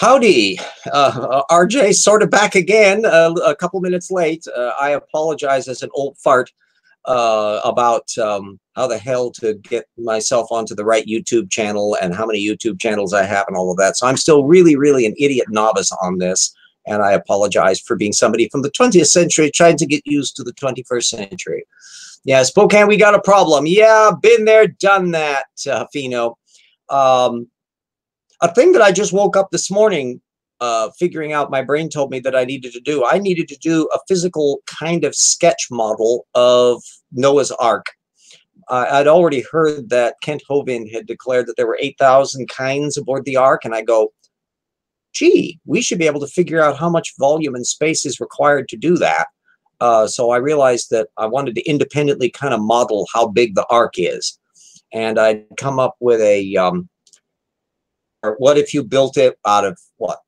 Howdy, RJ, sort of back again, a couple minutes late. I apologize as an old fart about how the hell to get myself onto the right YouTube channel and how many YouTube channels I have and all of that. So I'm still really an idiot novice on this, and I apologize for being somebody from the 20th century trying to get used to the 21st century. Yeah, Spokane, we got a problem. Yeah, been there, done that, Fino. A thing that I just woke up this morning figuring out, my brain told me that I needed to do a physical kind of sketch model of Noah's Ark. I'd already heard that Kent Hovind had declared that there were 8,000 kinds aboard the Ark, and I go, gee, we should be able to figure out how much volume and space is required to do that. So I realized that I wanted to independently kind of model how big the Ark is. And I'd come up with a, or what if you built it out of, what,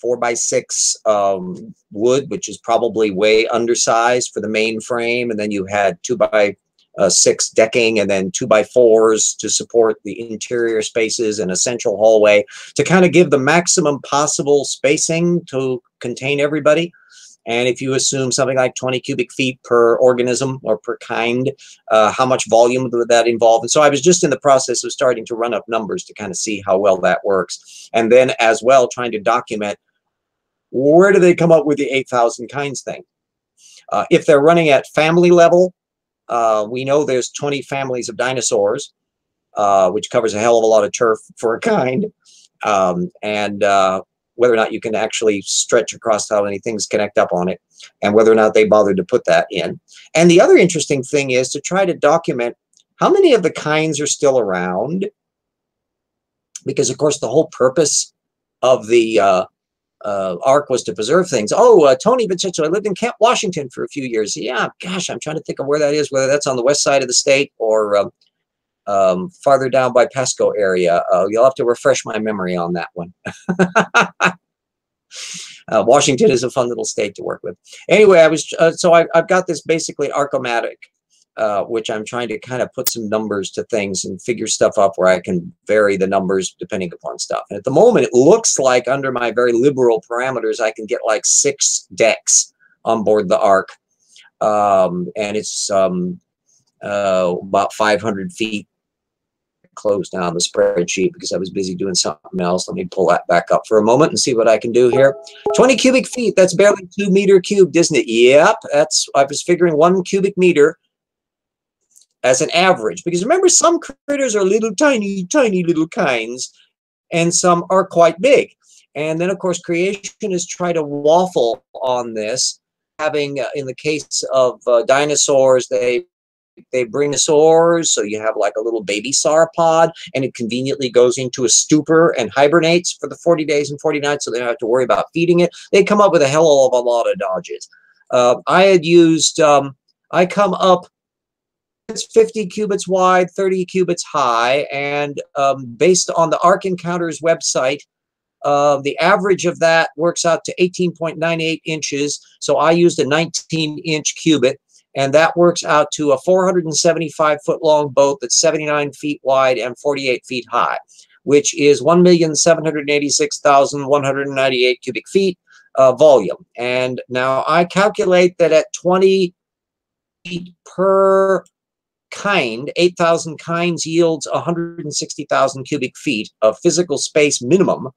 4x6 wood, which is probably way undersized for the main frame, and then you had 2x6 decking, and then 2x4s to support the interior spaces and a central hallway to kind of give the maximum possible spacing to contain everybody. And if you assume something like 20 cubic feet per organism or per kind, how much volume would that involve? And so I was just in the process of starting to run up numbers to kind of see how well that works. And then as well, trying to document, where do they come up with the 8,000 kinds thing? If they're running at family level, we know there's 20 families of dinosaurs, which covers a hell of a lot of turf for a kind. Whether or not you can actually stretch across how many things connect up on it, and whether or not they bothered to put that in. And the other interesting thing is to try to document how many of the kinds are still around, because of course the whole purpose of the Ark was to preserve things. Oh, Tony Vincenzo, I lived in Kent, Washington for a few years. Yeah, gosh, I'm trying to think of where that is, whether that's on the west side of the state or farther down by Pasco area. You'll have to refresh my memory on that one. Washington is a fun little state to work with. Anyway, I've got this basically Arkomatic, which I'm trying to kind of put some numbers to things and figure stuff up where I can vary the numbers depending upon stuff. And at the moment, it looks like under my very liberal parameters, I can get like 6 decks on board the Ark. And it's about 500 feet. Close down the spreadsheet because I was busy doing something else. Let me pull that back up for a moment and see what I can do here. 20 cubic feet, that's barely 2 meter cubed, isn't it? Yep, I was figuring 1 cubic meter as an average, because remember, some critters are little tiny little kinds, and some are quite big. And then of course creationists try to waffle on this, having in the case of dinosaurs, they bring dinosaurs, so you have like a little baby sauropod, and it conveniently goes into a stupor and hibernates for the 40 days and 40 nights, so they don't have to worry about feeding it. They come up with a hell of a lot of dodges. I had used, I come up, it's 50 cubits wide, 30 cubits high, and based on the Ark Encounters website, the average of that works out to 18.98 inches, so I used a 19-inch cubit. And that works out to a 475-foot long boat that's 79 feet wide and 48 feet high, which is 1,786,198 cubic feet volume. And now I calculate that at 20 feet per kind, 8,000 kinds yields 160,000 cubic feet of physical space minimum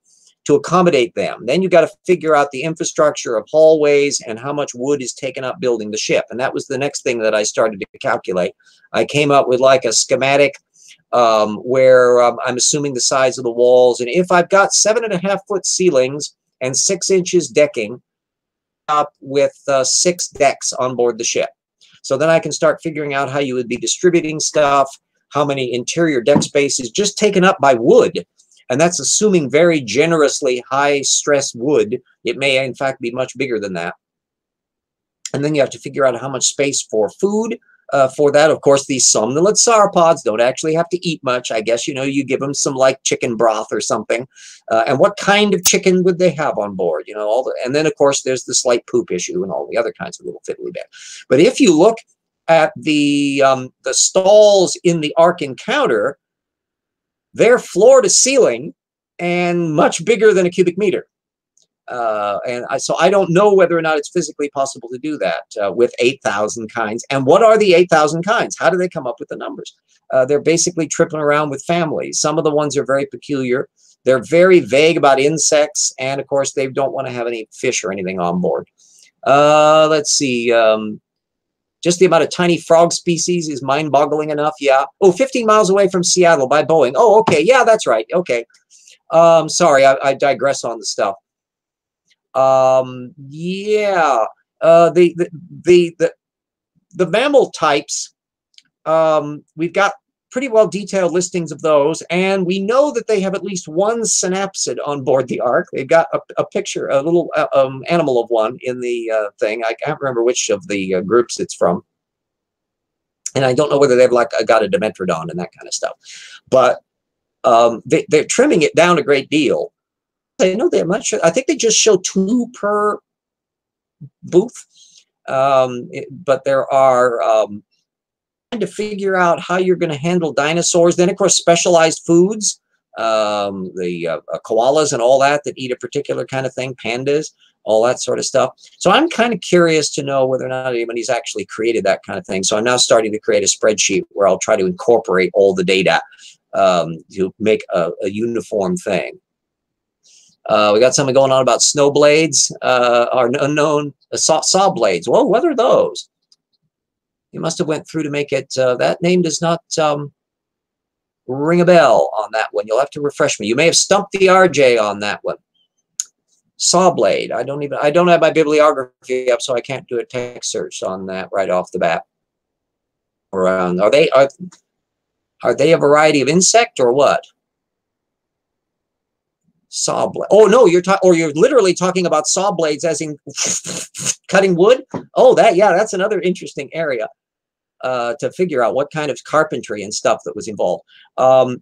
to accommodate them. Then you've got to figure out the infrastructure of hallways and how much wood is taken up building the ship. And that was the next thing that I started to calculate. I came up with like a schematic where I'm assuming the size of the walls. And if I've got 7.5-foot ceilings and 6 inches decking, up with 6 decks on board the ship. So then I can start figuring out how you would be distributing stuff, how many interior deck space is just taken up by wood. And that's assuming very generously high-stress wood. It may, in fact, be much bigger than that. And then you have to figure out how much space for food. For that, of course, these somnolent sauropods don't actually have to eat much. I guess, you know, you give them some, like, chicken broth or something. And what kind of chicken would they have on board? You know, and then, of course, there's the slight poop issue and all the other kinds of little fiddly bits. But if you look at the stalls in the Ark Encounter, they're floor to ceiling and much bigger than a cubic meter. So I don't know whether or not it's physically possible to do that with 8,000 kinds. And what are the 8,000 kinds? How do they come up with the numbers? They're basically tripping around with families. Some of the ones are very peculiar. They're very vague about insects. And of course, they don't want to have any fish or anything on board. Let's see. Just the amount of tiny frog species is mind-boggling enough. Yeah. Oh, 15 miles away from Seattle by Boeing. Oh, okay. Yeah, that's right. Okay. Sorry, I digress on the stuff. Yeah, the mammal types, we've got pretty well detailed listings of those, and we know that they have at least one synapsid on board the Ark. They've got a picture, a little animal of one in the thing. I can't remember which of the groups it's from, and I don't know whether they've got a Dimetrodon and that kind of stuff, but they're trimming it down a great deal. I know they're much. I think they just show 2 per booth, but there are trying to figure out how you're going to handle dinosaurs. Then, of course, specialized foods, the koalas and all that eat a particular kind of thing, pandas, all that sort of stuff. So I'm kind of curious to know whether or not anybody's actually created that kind of thing. So I'm now starting to create a spreadsheet where I'll try to incorporate all the data to make a uniform thing. We got something going on about snow blades, are unknown saw blades. Well, what are those? You must have went through to make it. That name does not ring a bell on that one. You'll have to refresh me. You may have stumped the RJ on that one. Saw blade. I don't have my bibliography up, so I can't do a text search on that right off the bat. Around are they a variety of insect or what? Saw blade. Oh no, you're literally talking about saw blades as in cutting wood. Oh, that's another interesting area to figure out what kind of carpentry and stuff that was involved.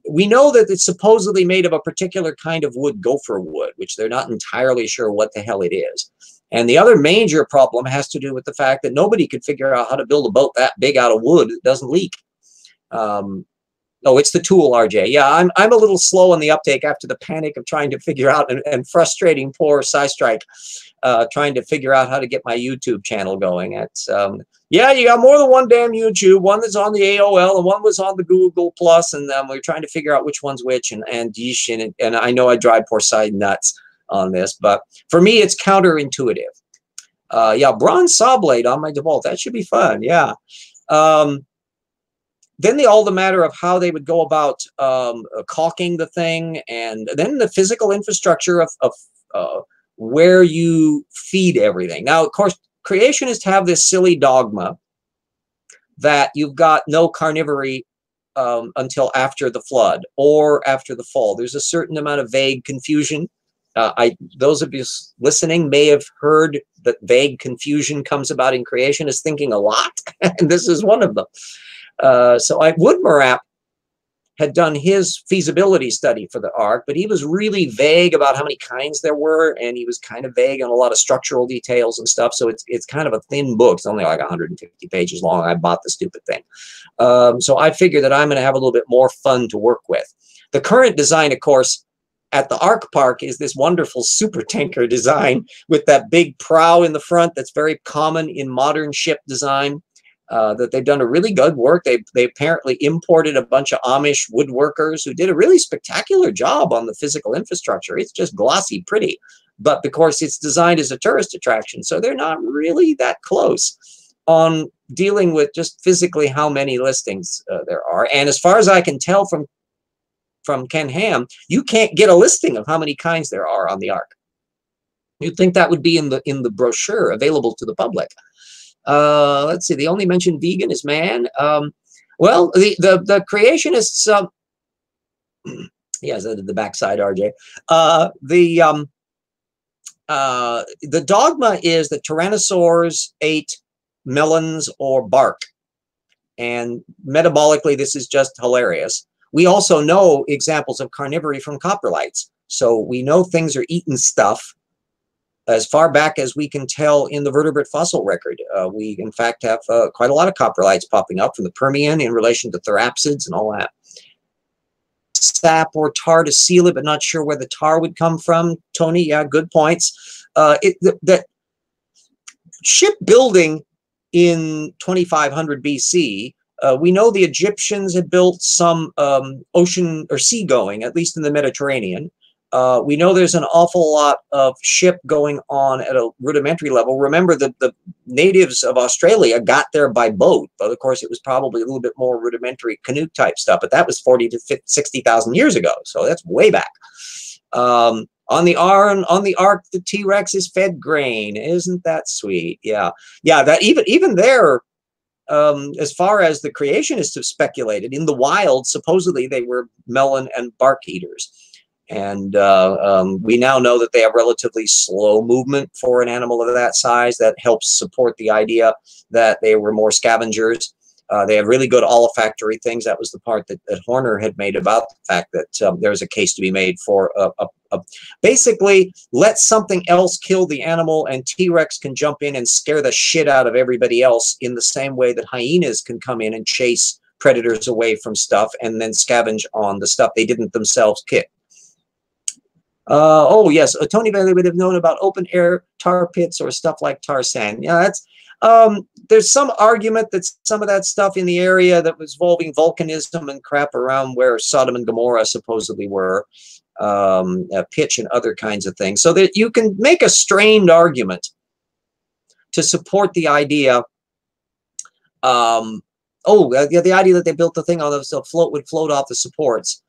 We know that it's supposedly made of a particular kind of wood, gopher wood, which they're not entirely sure what the hell it is. And the other major problem has to do with the fact that nobody could figure out how to build a boat that big out of wood that doesn't leak. Oh, it's the tool, RJ. Yeah, I'm a little slow on the uptake after the panic of trying to figure out and frustrating poor scistrike, trying to figure out how to get my YouTube channel going. It's yeah, you got more than one damn YouTube. One that's on the AOL and one was on the Google Plus, and we're trying to figure out which one's which. And I know I drive poor side nuts on this, but for me, it's counterintuitive. Yeah, bronze saw blade on my default. That should be fun. Yeah. Then all the matter of how they would go about caulking the thing, and then the physical infrastructure of where you feed everything. Now, of course, creationists have this silly dogma that you've got no carnivory until after the flood or after the fall. There's a certain amount of vague confusion. Those of you listening may have heard that vague confusion comes about in creationists thinking a lot, and this is one of them. So Woodmarap had done his feasibility study for the Ark, but he was really vague about how many kinds there were, and he was kind of vague on a lot of structural details and stuff. So it's kind of a thin book. It's only like 150 pages long. I bought the stupid thing. So I figured that I'm going to have a little bit more fun to work with. The current design, of course, at the Ark Park is this wonderful super tanker design with that big prow in the front that's very common in modern ship design. That they've done a really good work. They apparently imported a bunch of Amish woodworkers who did a really spectacular job on the physical infrastructure. It's just glossy pretty, but of course it's designed as a tourist attraction, so they're not really that close on dealing with just physically how many listings there are. And as far as I can tell from Ken Ham, you can't get a listing of how many kinds there are on the Ark. You'd think that would be in the brochure available to the public. Let's see. The only mentioned vegan is man. Well, the creationists. Yes, the backside, RJ. The dogma is that tyrannosaurs ate melons or bark, and metabolically, this is just hilarious. We also know examples of carnivory from coprolites, so we know things are eating stuff as far back as we can tell in the vertebrate fossil record. We, in fact, have quite a lot of coprolites popping up from the Permian in relation to therapsids and all that. sap or tar to seal it, but not sure where the tar would come from. Tony, yeah, good points. That shipbuilding in 2500 BC, we know the Egyptians had built some ocean or seagoing, at least in the Mediterranean. We know there's an awful lot of ship going on at a rudimentary level. Remember, the natives of Australia got there by boat, but of course it was probably a little bit more rudimentary canoe type stuff, but that was 40 to 60,000 years ago, so that's way back. On the Ark, the T-Rex is fed grain. Isn't that sweet? Yeah, yeah. That even there, as far as the creationists have speculated, in the wild, supposedly they were melon and bark eaters. And we now know that they have relatively slow movement for an animal of that size. That helps support the idea that they were more scavengers. They have really good olfactory things. That was the part that Horner had made about the fact that there's a case to be made for basically let something else kill the animal, and T-Rex can jump in and scare the shit out of everybody else in the same way that hyenas can come in and chase predators away from stuff and then scavenge on the stuff they didn't themselves kill. Oh yes, Tony Bailey would have known about open air tar pits or stuff like tar sand. Yeah, that's there's some argument that some of that stuff in the area that was involving volcanism and crap around where Sodom and Gomorrah supposedly were, pitch and other kinds of things, so that you can make a strained argument to support the idea. The idea that they built the thing on the float would float off the supports.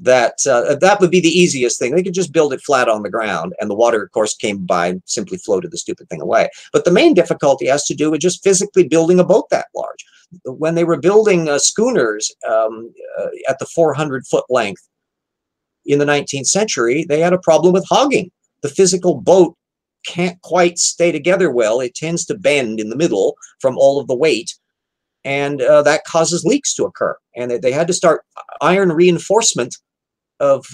That would be the easiest thing. They could just build it flat on the ground, and the water, of course, came by and simply floated the stupid thing away. But the main difficulty has to do with just physically building a boat that large. When they were building schooners at the 400-foot length in the 19th century, they had a problem with hogging. The physical boat can't quite stay together well. It tends to bend in the middle from all of the weight, and that causes leaks to occur. And they had to start iron reinforcement of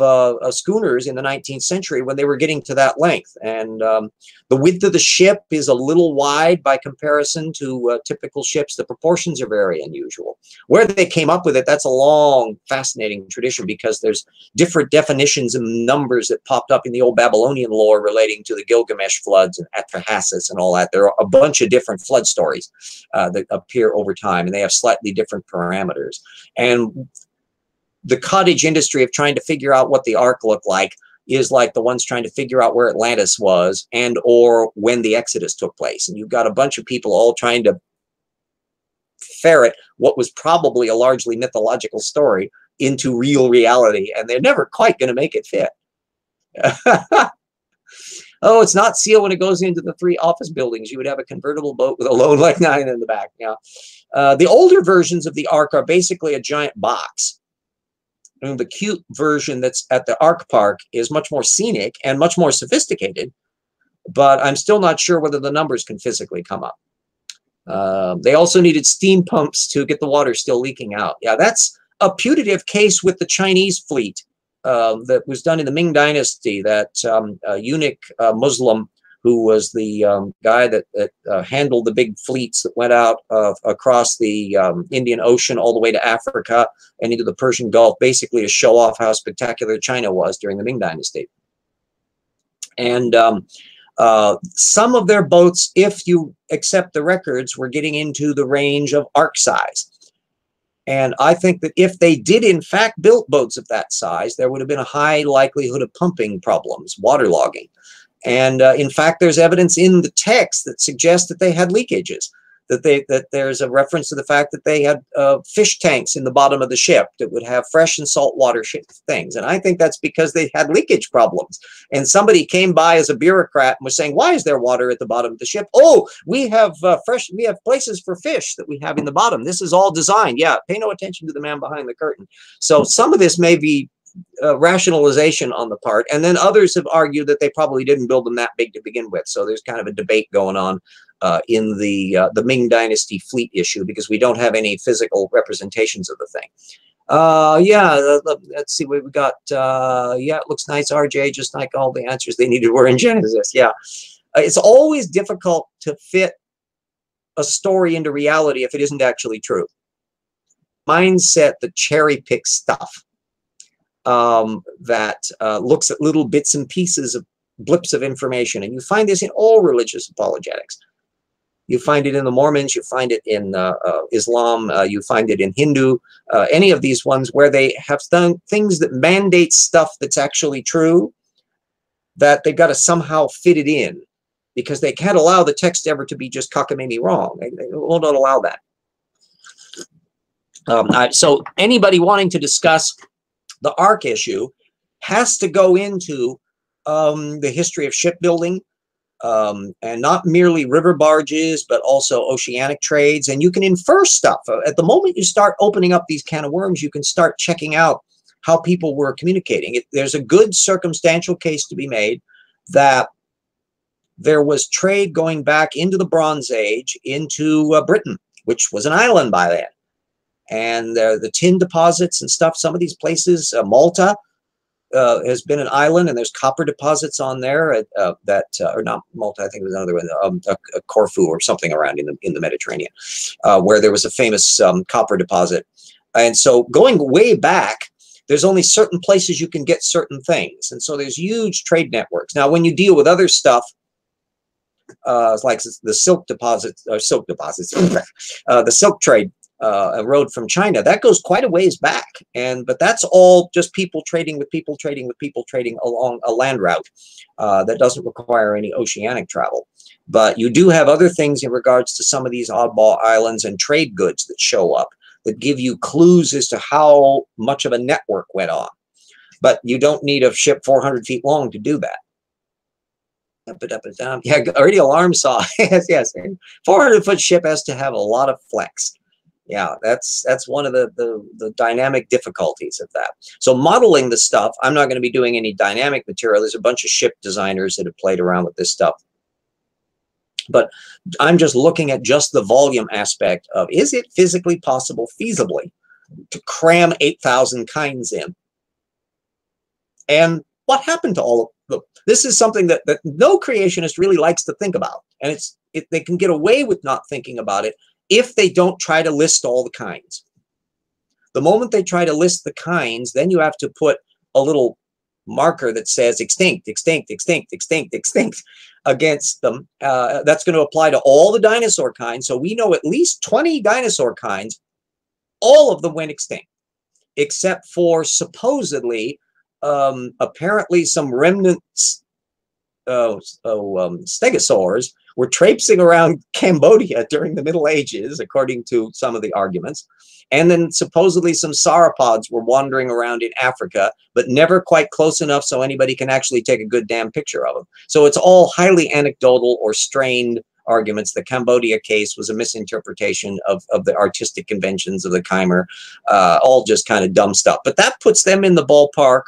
schooners in the 19th century when they were getting to that length. And the width of the ship is a little wide by comparison to typical ships. The proportions are very unusual. Where they came up with it, that's a long, fascinating tradition, because there's different definitions and numbers that popped up in the old Babylonian lore relating to the Gilgamesh floods and Atrahasis and all that. There are a bunch of different flood stories that appear over time, and they have slightly different parameters. And the cottage industry of trying to figure out what the Ark looked like is like the ones trying to figure out where Atlantis was and or when the Exodus took place. And you've got a bunch of people all trying to ferret what was probably a largely mythological story into real reality, and they're never quite going to make it fit. Oh, it's not sealed when it goes into the 3 office buildings. You would have a convertible boat with a load like 9 in the back. Yeah. The older versions of the Ark are basically a giant box. And the cute version that's at the Ark Park is much more scenic and much more sophisticated, but I'm still not sure whether the numbers can physically come up. They also needed steam pumps to get the water still leaking out. Yeah, that's a putative case with the Chinese fleet that was done in the Ming Dynasty, that eunuch Muslim who was the guy that handled the big fleets that went out across the Indian Ocean all the way to Africa and into the Persian Gulf, basically to show off how spectacular China was during the Ming Dynasty. And some of their boats, if you accept the records, were getting into the range of Ark size. And I think that if they did in fact build boats of that size, there would have been a high likelihood of pumping problems, waterlogging. And in fact, there's evidence in the text that suggests that they had leakages, that there's a reference to the fact that they had fish tanks in the bottom of the ship that would have fresh and salt water things. And I think that's because they had leakage problems. And somebody came by as a bureaucrat and was saying, why is there water at the bottom of the ship? Oh, we have we have places for fish that we have in the bottom. This is all designed. Yeah, pay no attention to the man behind the curtain. So some of this may be rationalization on the part, and then others have argued that they probably didn't build them that big to begin with. So there's kind of a debate going on in the Ming Dynasty fleet issue, because we don't have any physical representations of the thing. Yeah, let's see what we got. Yeah, it looks nice, RJ, just like all the answers they needed were in Genesis. Yeah, it's always difficult to fit a story into reality if it isn't actually true. mindset that cherry picks stuff, that looks at little bits and pieces of blips of information. And you find this in all religious apologetics. You find it in the Mormons, you find it in Islam, you find it in Hindu, any of these ones where they have done things that mandate stuff that's actually true, that they've got to somehow fit it in, because they can't allow the text ever to be just cockamamie wrong. They will not allow that. So anybody wanting to discuss the Ark issue has to go into the history of shipbuilding, and not merely river barges, but also oceanic trades. And you can infer stuff. At the moment you start opening up these can of worms, you can start checking out how people were communicating. There's a good circumstantial case to be made that there was trade going back into the Bronze Age into Britain, which was an island by then. And the tin deposits and stuff, some of these places, Malta, has been an island, and there's copper deposits on there or not Malta, I think it was another one, Corfu or something around in the Mediterranean, where there was a famous copper deposit. And so going way back, there's only certain places you can get certain things, and so there's huge trade networks. Now, when you deal with other stuff, like the silk deposits, the silk trade, a road from China, that goes quite a ways back, but that's all just people trading with people trading with people trading along a land route that doesn't require any oceanic travel. But you do have other things in regards to some of these oddball islands and trade goods that show up that give you clues as to how much of a network went on. But you don't need a ship 400 feet long to do that. Up and up and down. Yeah, already alarm saw. yes. 400-foot ship has to have a lot of flex. Yeah, that's one of the dynamic difficulties of that. So modeling the stuff, I'm not going to be doing any dynamic material. There's a bunch of ship designers that have played around with this stuff. But I'm just looking at just the volume aspect of, is it physically possible, feasibly, to cram 8,000 kinds in? And what happened to all of them? This is something that no creationist really likes to think about. And they can get away with not thinking about it if they don't try to list all the kinds. The moment they try to list the kinds, then you have to put a little marker that says extinct, extinct, extinct, extinct, extinct against them. That's going to apply to all the dinosaur kinds. So we know at least 20 dinosaur kinds, all of them went extinct, except for supposedly, apparently some remnants, stegosaurs, were traipsing around Cambodia during the Middle Ages, according to some of the arguments. And then supposedly some sauropods were wandering around in Africa, but never quite close enough so anybody can actually take a good damn picture of them. So it's all highly anecdotal or strained arguments. The Cambodia case was a misinterpretation of the artistic conventions of the Khmer, all just kind of dumb stuff. But that puts them in the ballpark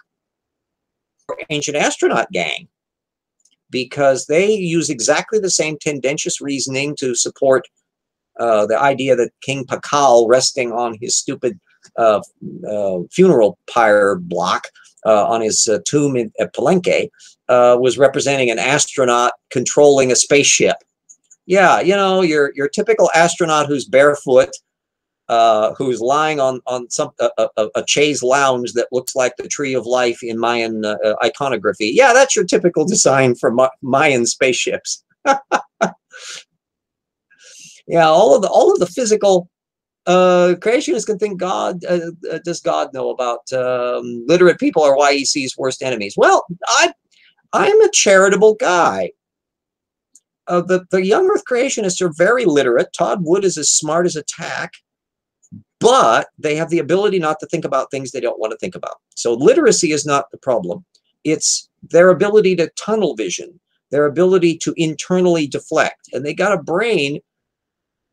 for ancient astronaut gang, because they use exactly the same tendentious reasoning to support the idea that King Pakal, resting on his stupid funeral pyre block on his tomb at Palenque, was representing an astronaut controlling a spaceship. Yeah, you know, your typical astronaut who's barefoot, who's lying on a chaise lounge that looks like the Tree of Life in Mayan iconography. Yeah, that's your typical design for Mayan spaceships. Yeah, all of the physical creationists can think God does God know about literate people are YEC's worst enemies? Well, I'm a charitable guy. The young Earth creationists are very literate. Todd Wood is as smart as a tack, but they have the ability not to think about things they don't want to think about. So literacy is not the problem. It's their ability to tunnel vision, their ability to internally deflect. And they got a brain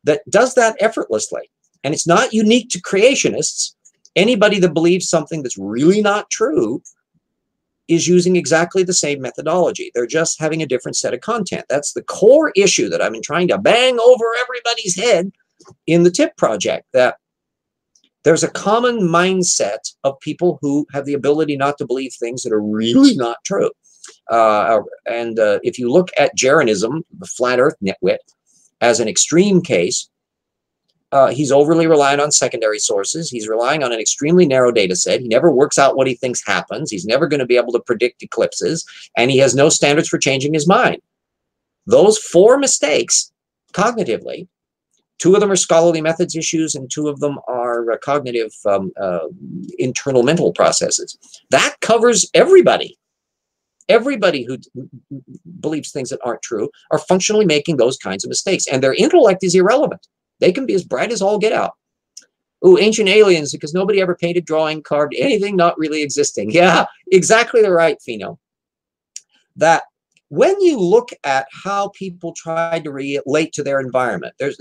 that does that effortlessly. And it's not unique to creationists. Anybody that believes something that's really not true is using exactly the same methodology. They're just having a different set of content. That's the core issue that I've been trying to bang over everybody's head in the TIP project, that there's a common mindset of people who have the ability not to believe things that are really not true. If you look at Jeranism, the flat earth nitwit, as an extreme case, He's overly reliant on secondary sources. He's relying on an extremely narrow data set. He never works out what he thinks happens. He's never going to be able to predict eclipses, and he has no standards for changing his mind. Those 4 mistakes, cognitively, 2 of them are scholarly methods issues, and 2 of them are cognitive internal mental processes. That covers everybody. Everybody who believes things that aren't true are functionally making those kinds of mistakes, and their intellect is irrelevant. They can be as bright as all get out. Ooh, ancient aliens, because nobody ever painted, drawing, carved, anything not really existing. Yeah, exactly the right, Pheno. That when you look at how people try to relate to their environment, there's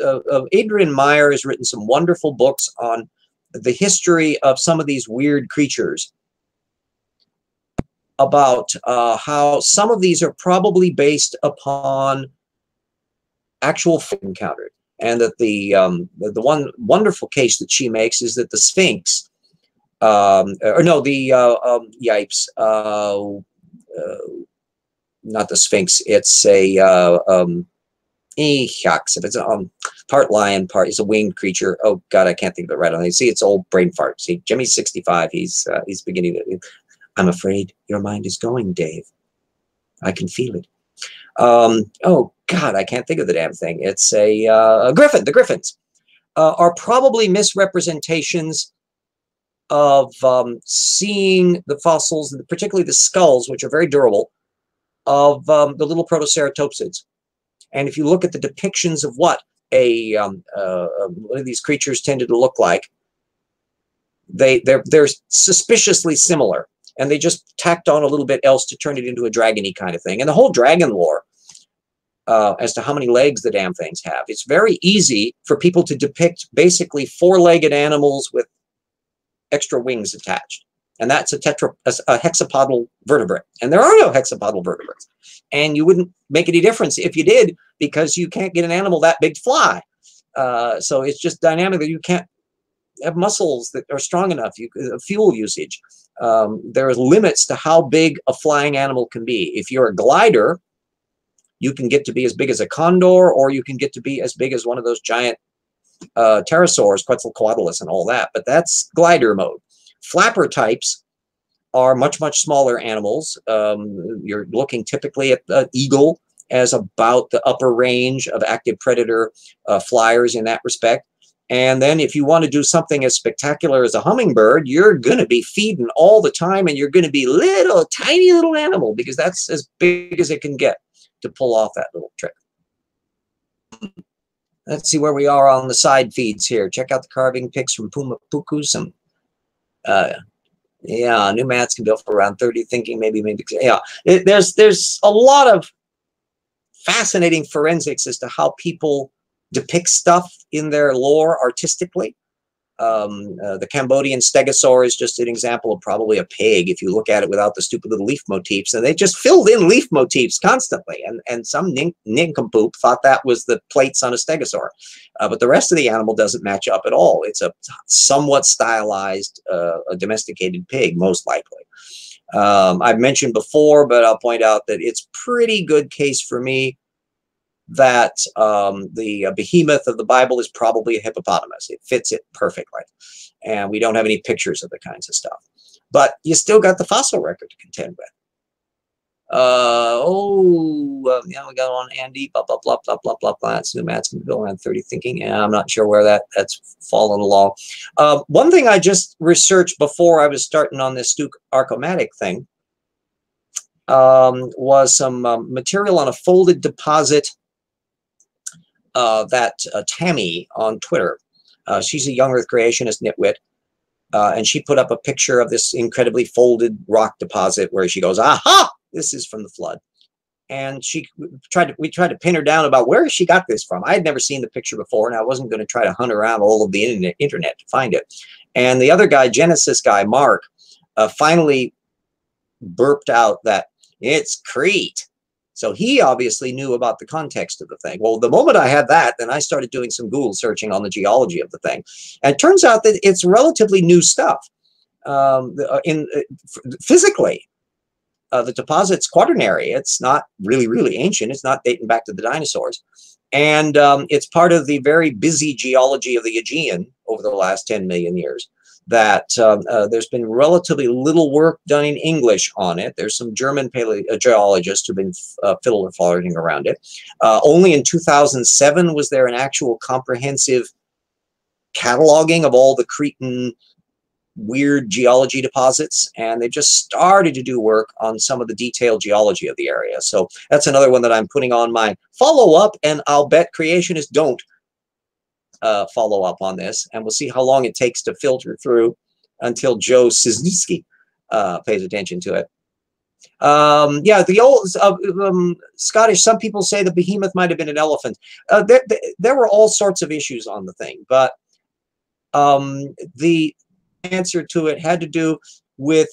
Adrian Meyer has written some wonderful books on the history of some of these weird creatures, about how some of these are probably based upon actual encountered. And that the one wonderful case that she makes is that the Sphinx, or no, the yipes, not the Sphinx. It's a if it's part lion, it's a winged creature. Oh God, I can't think of it right on. You see, it's old brain fart. See, Jimmy's 65. He's beginning to. I'm afraid your mind is going, Dave. I can feel it. Oh God, I can't think of the damn thing. It's a griffin. The griffins are probably misrepresentations of seeing the fossils, particularly the skulls, which are very durable, of the little protoceratopsids. And if you look at the depictions of what one of these creatures tended to look like, they're suspiciously similar. And they just tacked on a little bit else to turn it into a dragon-y kind of thing. And the whole dragon lore, as to how many legs the damn things have, it's very easy for people to depict basically 4-legged animals with extra wings attached. And that's a hexapodal vertebrate. And there are no hexapodal vertebrates. And you wouldn't make any difference if you did, because you can't get an animal that big to fly. So it's just dynamic that you can't have muscles that are strong enough, fuel usage. There are limits to how big a flying animal can be. If you're a glider, you can get to be as big as a condor, or you can get to be as big as one of those giant pterosaurs, Quetzalcoatlus and all that, but that's glider mode. Flapper types are much, much smaller animals. You're looking typically at the eagle as about the upper range of active predator flyers in that respect. And then if you want to do something as spectacular as a hummingbird, you're going to be feeding all the time, and you're going to be tiny little animal, because that's as big as it can get to pull off that little trick. Let's see where we are on the side feeds here. Check out the carving pics from Puma Puku. Some, yeah, new mats can build for around 30, thinking maybe, yeah. There's a lot of fascinating forensics as to how people depict stuff in their lore artistically. The Cambodian stegosaur is just an example of probably a pig if you look at it without the stupid little leaf motifs, and they just filled in leaf motifs constantly, and some nincompoop thought that was the plates on a stegosaur, but the rest of the animal doesn't match up at all. It's a somewhat stylized a domesticated pig, most likely. I've mentioned before, but I'll point out that it's pretty good case for me that the behemoth of the Bible is probably a hippopotamus. It fits it perfectly. And we don't have any pictures of the kinds of stuff. But you still got the fossil record to contend with. Yeah, we got on Andy, blah, blah, blah, blah, blah, blah, blah. That's new mats can go around 30 thinking. Yeah, I'm not sure where that's fallen along. One thing I just researched before I was starting on this Stuke Arcomatic thing was some material on a folded deposit that Tammy on Twitter, she's a young earth creationist nitwit, and she put up a picture of this incredibly folded rock deposit where she goes, aha, this is from the flood. And we tried to pin her down about where she got this from. I had never seen the picture before, and I wasn't going to try to hunt around all of the internet to find it. And the other guy, Genesis guy, Mark, finally burped out that it's Crete. So he obviously knew about the context of the thing. Well, the moment I had that, then I started doing some Google searching on the geology of the thing. And it turns out that it's relatively new stuff. Physically, the deposit's quaternary. It's not really, really ancient. It's not dating back to the dinosaurs. And it's part of the very busy geology of the Aegean over the last 10 million years that there's been relatively little work done in English on it. There's some German geologists who've been fiddling around it. Only in 2007 was there an actual comprehensive cataloging of all the Cretan weird geology deposits, and they just started to do work on some of the detailed geology of the area. So that's another one that I'm putting on my follow-up, and I'll bet creationists don't follow up on this, and we'll see how long it takes to filter through until Joe Sisniski pays attention to it. Yeah, the old Scottish, some people say the behemoth might have been an elephant. There were all sorts of issues on the thing, but the answer to it had to do with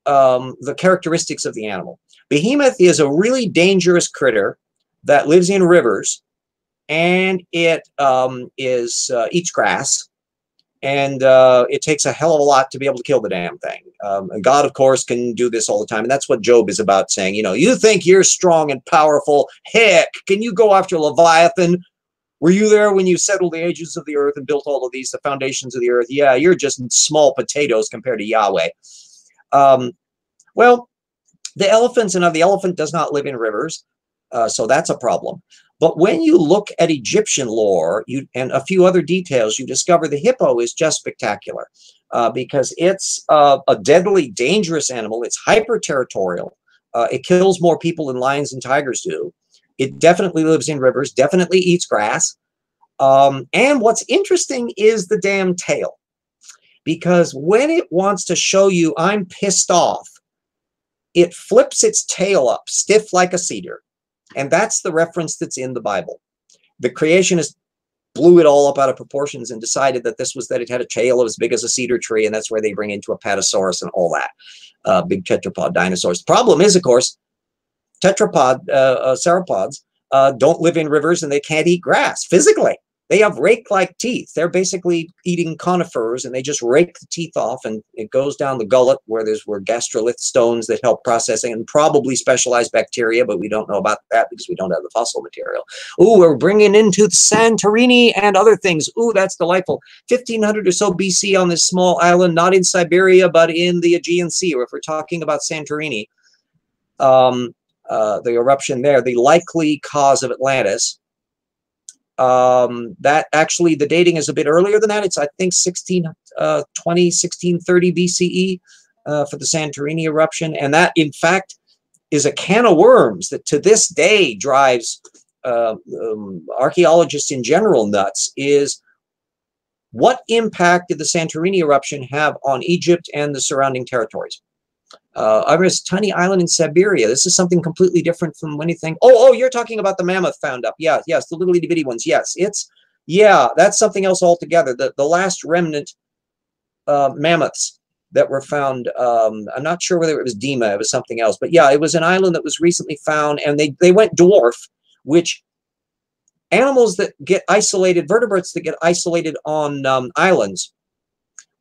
the characteristics of the animal. Behemoth is a really dangerous critter that lives in rivers, and it eats grass, and it takes a hell of a lot to be able to kill the damn thing. And God, of course, can do this all the time, and that's what Job is about, saying, you know, you think you're strong and powerful. Heck, can you go after Leviathan? Were you there when you settled the ages of the earth and built all of these, the foundations of the earth? Yeah, you're just small potatoes compared to Yahweh. Well, the elephants, and the elephant does not live in rivers, so that's a problem. But when you look at Egyptian lore and a few other details, you discover the hippo is just spectacular because it's a deadly, dangerous animal. It's hyper-territorial. It kills more people than lions and tigers do. It definitely lives in rivers, definitely eats grass. And what's interesting is the damn tail. Because when it wants to show you I'm pissed off, it flips its tail up, stiff like a cedar. And that's the reference that's in the Bible. The creationists blew it all up out of proportions and decided that that it had a tail as big as a cedar tree, and that's where they bring into Apatosaurus and all that, big tetrapod dinosaurs. The problem is, of course, sauropods don't live in rivers, and they can't eat grass physically. They have rake-like teeth. They're basically eating conifers, and they just rake the teeth off, and it goes down the gullet where were gastrolith stones that help processing, and probably specialized bacteria, but we don't know about that because we don't have the fossil material. Ooh, we're bringing into the Santorini and other things. Ooh, that's delightful. 1500 or so BC on this small island, not in Siberia, but in the Aegean Sea, or if we're talking about Santorini, the eruption there, the likely cause of Atlantis. That actually, the dating is a bit earlier than that. It's, I think, 1630 BCE for the Santorini eruption. And that, in fact, is a can of worms that to this day drives archaeologists in general nuts, is what impact did the Santorini eruption have on Egypt and the surrounding territories? I'm a tiny island in Siberia. This is something completely different from anything. Oh, you're talking about the mammoth found up. Yeah, yes, the little itty bitty ones. Yes, that's something else altogether. The last remnant mammoths that were found. I'm not sure whether it was Dima, it was something else, but yeah, it was an island that was recently found, and they went dwarf, which animals that get isolated, vertebrates that get isolated on islands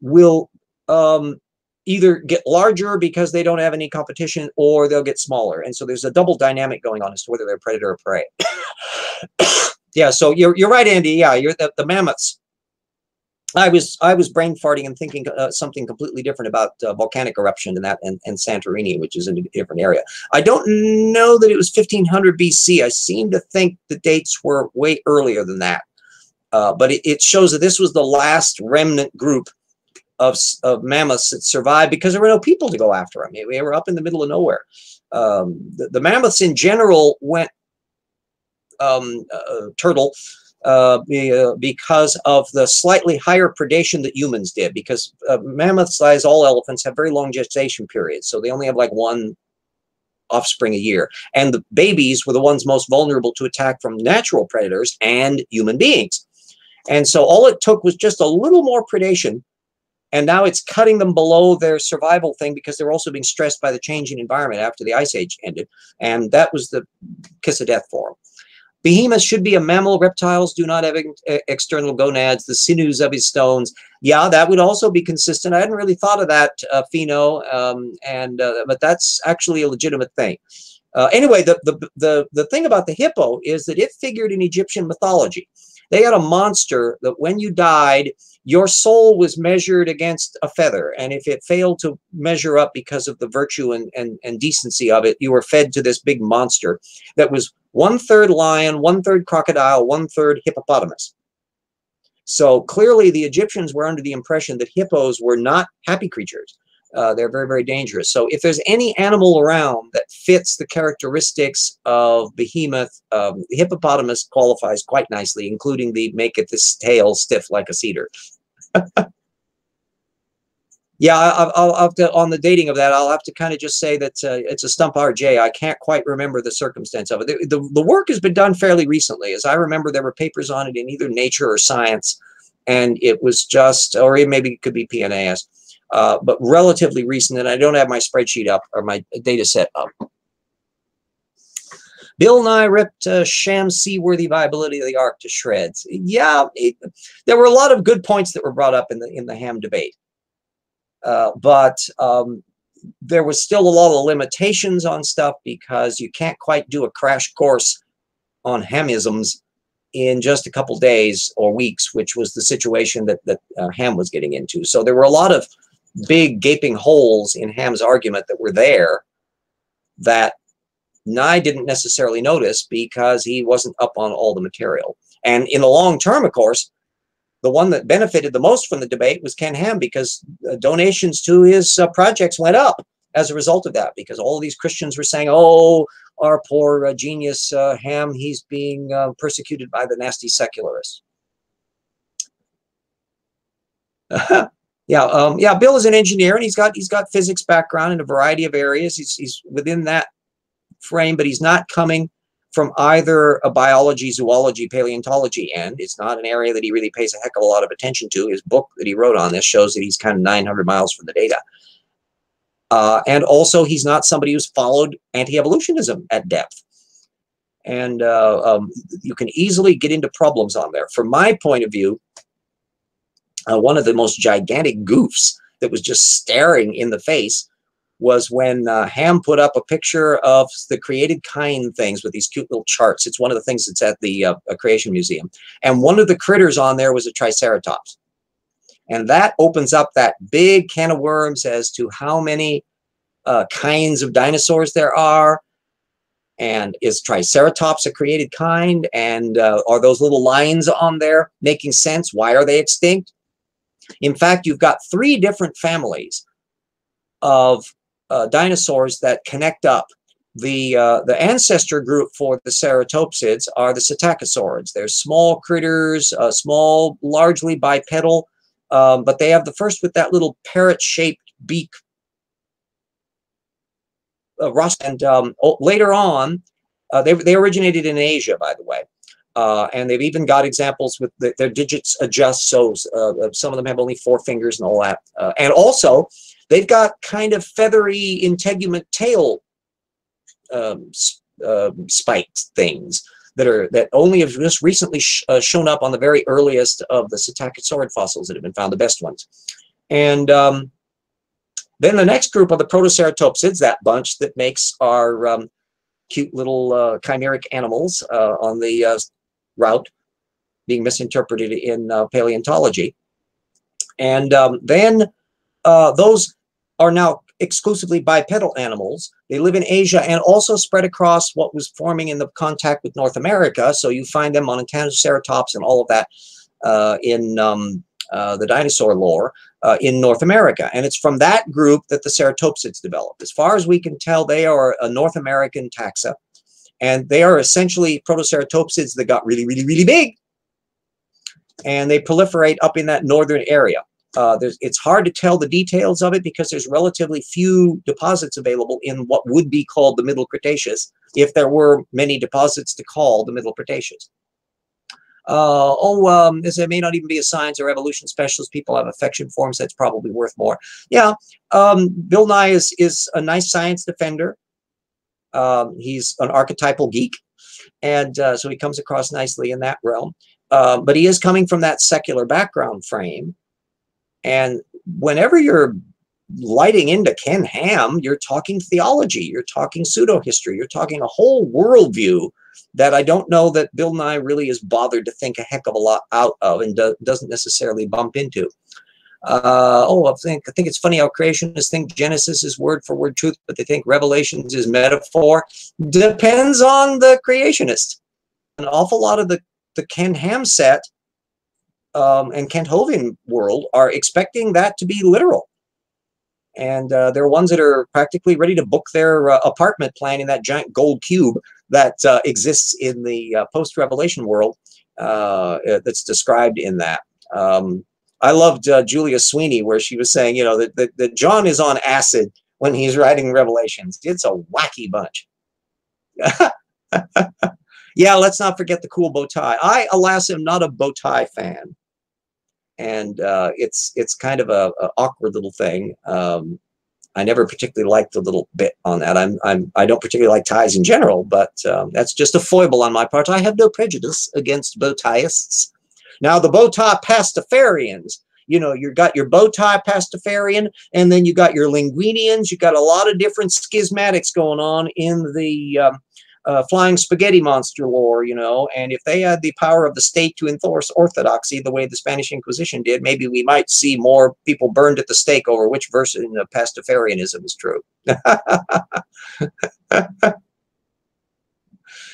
will either get larger because they don't have any competition, or they'll get smaller. And so there's a double dynamic going on as to whether they're predator or prey. Yeah, so you're right, Andy. Yeah, you're the mammoths. I was brain farting and thinking something completely different about volcanic eruption and Santorini, which is in a different area. I don't know that it was 1500 BC. I seem to think the dates were way earlier than that. But it shows that this was the last remnant group of mammoths that survived because there were no people to go after them. They were up in the middle of nowhere. The mammoths in general went turtle because of the slightly higher predation that humans did, because mammoths, as all elephants, have very long gestation periods, so they only have like one offspring a year, and the babies were the ones most vulnerable to attack from natural predators and human beings. And so all it took was just a little more predation, and now it's cutting them below their survival thing because they're also being stressed by the changing environment after the Ice Age ended. And that was the kiss of death for them. Behemoths should be a mammal. Reptiles do not have external gonads, the sinews of his stones. Yeah, that would also be consistent. I hadn't really thought of that, Fino, but that's actually a legitimate thing. Anyway, the thing about the hippo is that it figured in Egyptian mythology. They had a monster that when you died, your soul was measured against a feather. And if it failed to measure up because of the virtue and decency of it, you were fed to this big monster that was 1/3 lion, 1/3 crocodile, 1/3 hippopotamus. So clearly the Egyptians were under the impression that hippos were not happy creatures. They're very, very dangerous. So if there's any animal around that fits the characteristics of behemoth, the hippopotamus qualifies quite nicely, including the make it this tail stiff like a cedar. Yeah, I'll have to, on the dating of that, I'll have to kind of just say that it's a stump RJ. I can't quite remember the circumstance of it. The work has been done fairly recently. As I remember, there were papers on it in either Nature or Science, and it was just, or maybe it could be PNAS, but relatively recent, and I don't have my spreadsheet up or my data set up. Bill Nye ripped sham seaworthy viability of the Ark to shreds. Yeah, there were a lot of good points that were brought up in the ham debate. But there was still a lot of limitations on stuff because you can't quite do a crash course on hamisms in just a couple days or weeks, which was the situation that Ham was getting into. So there were a lot of big gaping holes in Ham's argument that were there that Nye didn't necessarily notice because he wasn't up on all the material. And in the long term, of course, the one that benefited the most from the debate was Ken Ham, because donations to his projects went up as a result of that, because all of these Christians were saying, oh, our poor genius Ham, he's being persecuted by the nasty secularists. Yeah, Bill is an engineer, and he's got physics background in a variety of areas. He's within that frame, but he's not coming from either a biology, zoology, paleontology end. It's not an area that he really pays a heck of a lot of attention to. His book that he wrote on this shows that he's kind of 900 miles from the data. And also, he's not somebody who's followed anti-evolutionism at depth. And you can easily get into problems on there. From my point of view, one of the most gigantic goofs that was just staring in the face was when Ham put up a picture of the created kind things with these cute little charts. It's one of the things that's at the Creation Museum. And one of the critters on there was a triceratops. And that opens up that big can of worms as to how many kinds of dinosaurs there are. And is triceratops a created kind? And are those little lines on there making sense? Why are they extinct? In fact, you've got 3 different families of dinosaurs that connect up. The ancestor group for the ceratopsids are the psittacosaurids. They're small critters, small, largely bipedal, but they have the first with that little parrot-shaped beak. And later on, they originated in Asia, by the way. And they've even got examples with their digits adjust, so some of them have only 4 fingers and all that. And also, they've got kind of feathery integument tail spiked things that only have just recently shown up on the very earliest of the psittacosaurid fossils that have been found, the best ones. And then the next group are the protoceratopsids, that bunch that makes our cute little chimeric animals on the route being misinterpreted in paleontology. And then those are now exclusively bipedal animals. They live in Asia and also spread across what was forming in the contact with North America. So you find them on Tanoceratops and all of that in the dinosaur lore in North America. And it's from that group that the ceratopsids developed. As far as we can tell, they are a North American taxa. And they are essentially protoceratopsids that got really, really, really big. And they proliferate up in that northern area. It's hard to tell the details of it because there's relatively few deposits available in what would be called the Middle Cretaceous, if there were many deposits to call the Middle Cretaceous. There may not even be a science or evolution specialist. People have affection for him, so it's probably worth more. Yeah, Bill Nye is a nice science defender. He's an archetypal geek, and so he comes across nicely in that realm. But he is coming from that secular background frame. And whenever you're lighting into Ken Ham, you're talking theology, you're talking pseudo-history, you're talking a whole worldview that I don't know that Bill Nye really is bothered to think a heck of a lot out of and doesn't necessarily bump into. I think it's funny how creationists think Genesis is word for word truth, but they think Revelations is metaphor. Depends on the creationist. An awful lot of the Ken Ham set and Kent Hovind world are expecting that to be literal. And there are ones that are practically ready to book their apartment plan in that giant gold cube that exists in the post-Revelation world that's described in that. I loved Julia Sweeney, where she was saying, you know, that John is on acid when he's writing Revelations. It's a wacky bunch. Yeah, let's not forget the cool bow tie. I, alas, am not a bow tie fan. And it's kind of a awkward little thing. I never particularly liked the little bit on that. I don't particularly like ties in general, but that's just a foible on my part. I have no prejudice against bow tyists. Now, the bow tie pastafarians, you know, you got your bow tie pastafarian, and then you got your linguinians. You got a lot of different schismatics going on in the flying spaghetti monster lore, you know, and if they had the power of the state to enforce orthodoxy the way the Spanish Inquisition did, maybe we might see more people burned at the stake over which version of Pastafarianism is true.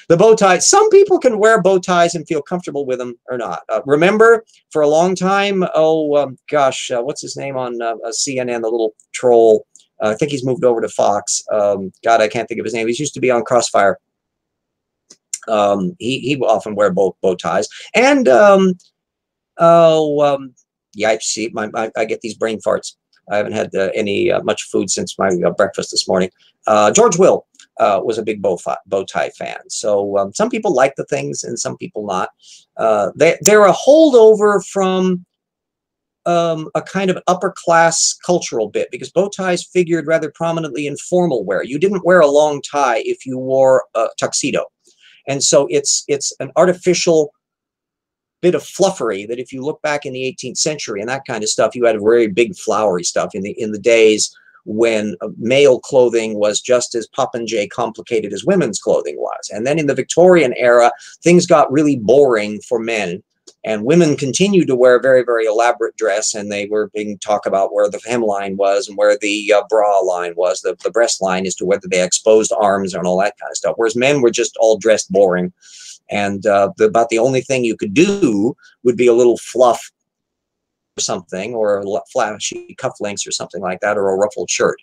The bow tie, some people can wear bow ties and feel comfortable with them or not. Remember, for a long time, what's his name on CNN, the little troll? I think he's moved over to Fox. God, I can't think of his name. He used to be on Crossfire. He will often wear bow ties. And, yeah, I see, I get these brain farts. I haven't had any much food since my breakfast this morning. George Will was a big bow tie fan. So some people like the things and some people not. They're a holdover from a kind of upper class cultural bit, because bow ties figured rather prominently in formal wear. You didn't wear a long tie if you wore a tuxedo. And so it's an artificial bit of fluffery that if you look back in the 18th century and that kind of stuff, you had very big flowery stuff in the days when male clothing was just as popinjay complicated as women's clothing was. And then in the Victorian era, things got really boring for men, and women continued to wear very, very elaborate dress, and they were being talk about where the hemline was and where the bra line was, the breast line, as to whether they exposed arms and all that kind of stuff, whereas men were just all dressed boring. And about the only thing you could do would be a little fluff or something, or flashy cufflinks or something like that, or a ruffled shirt.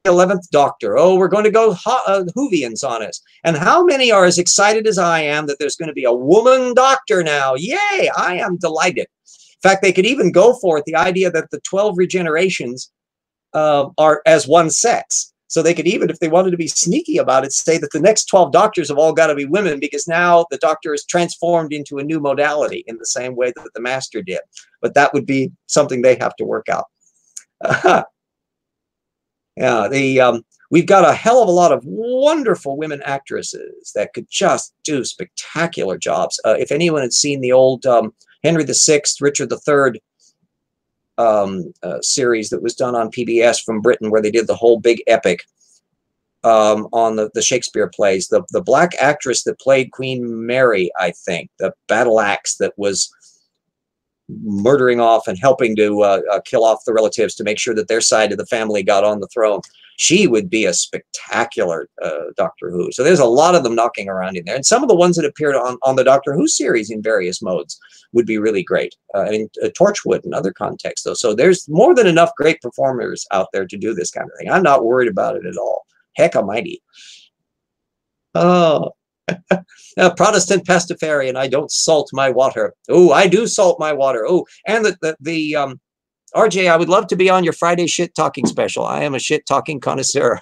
11th Doctor. Oh, we're going to go Whovians on us. And how many are as excited as I am that there's going to be a woman doctor now? Yay! I am delighted. In fact, they could even go for it, the idea that the 12 regenerations are as one sex. So they could even, if they wanted to be sneaky about it, say that the next 12 doctors have all got to be women, because now the doctor is transformed into a new modality in the same way that the master did. But that would be something they have to work out. Yeah, we've got a hell of a lot of wonderful women actresses that could just do spectacular jobs. If anyone had seen the old Henry VI, Richard III series that was done on PBS from Britain, where they did the whole big epic on the Shakespeare plays, the black actress that played Queen Mary, I think, the battle axe that was murdering off and helping to kill off the relatives to make sure that their side of the family got on the throne, she would be a spectacular Doctor Who. So there's a lot of them knocking around in there. And some of the ones that appeared on the Doctor Who series in various modes would be really great. And Torchwood and other contexts, though. So there's more than enough great performers out there to do this kind of thing. I'm not worried about it at all. Heck almighty. Oh. Protestant Pastafarian, I don't salt my water. Oh, I do salt my water. Oh, and the RJ, I would love to be on your Friday shit talking special. I am a shit talking connoisseur.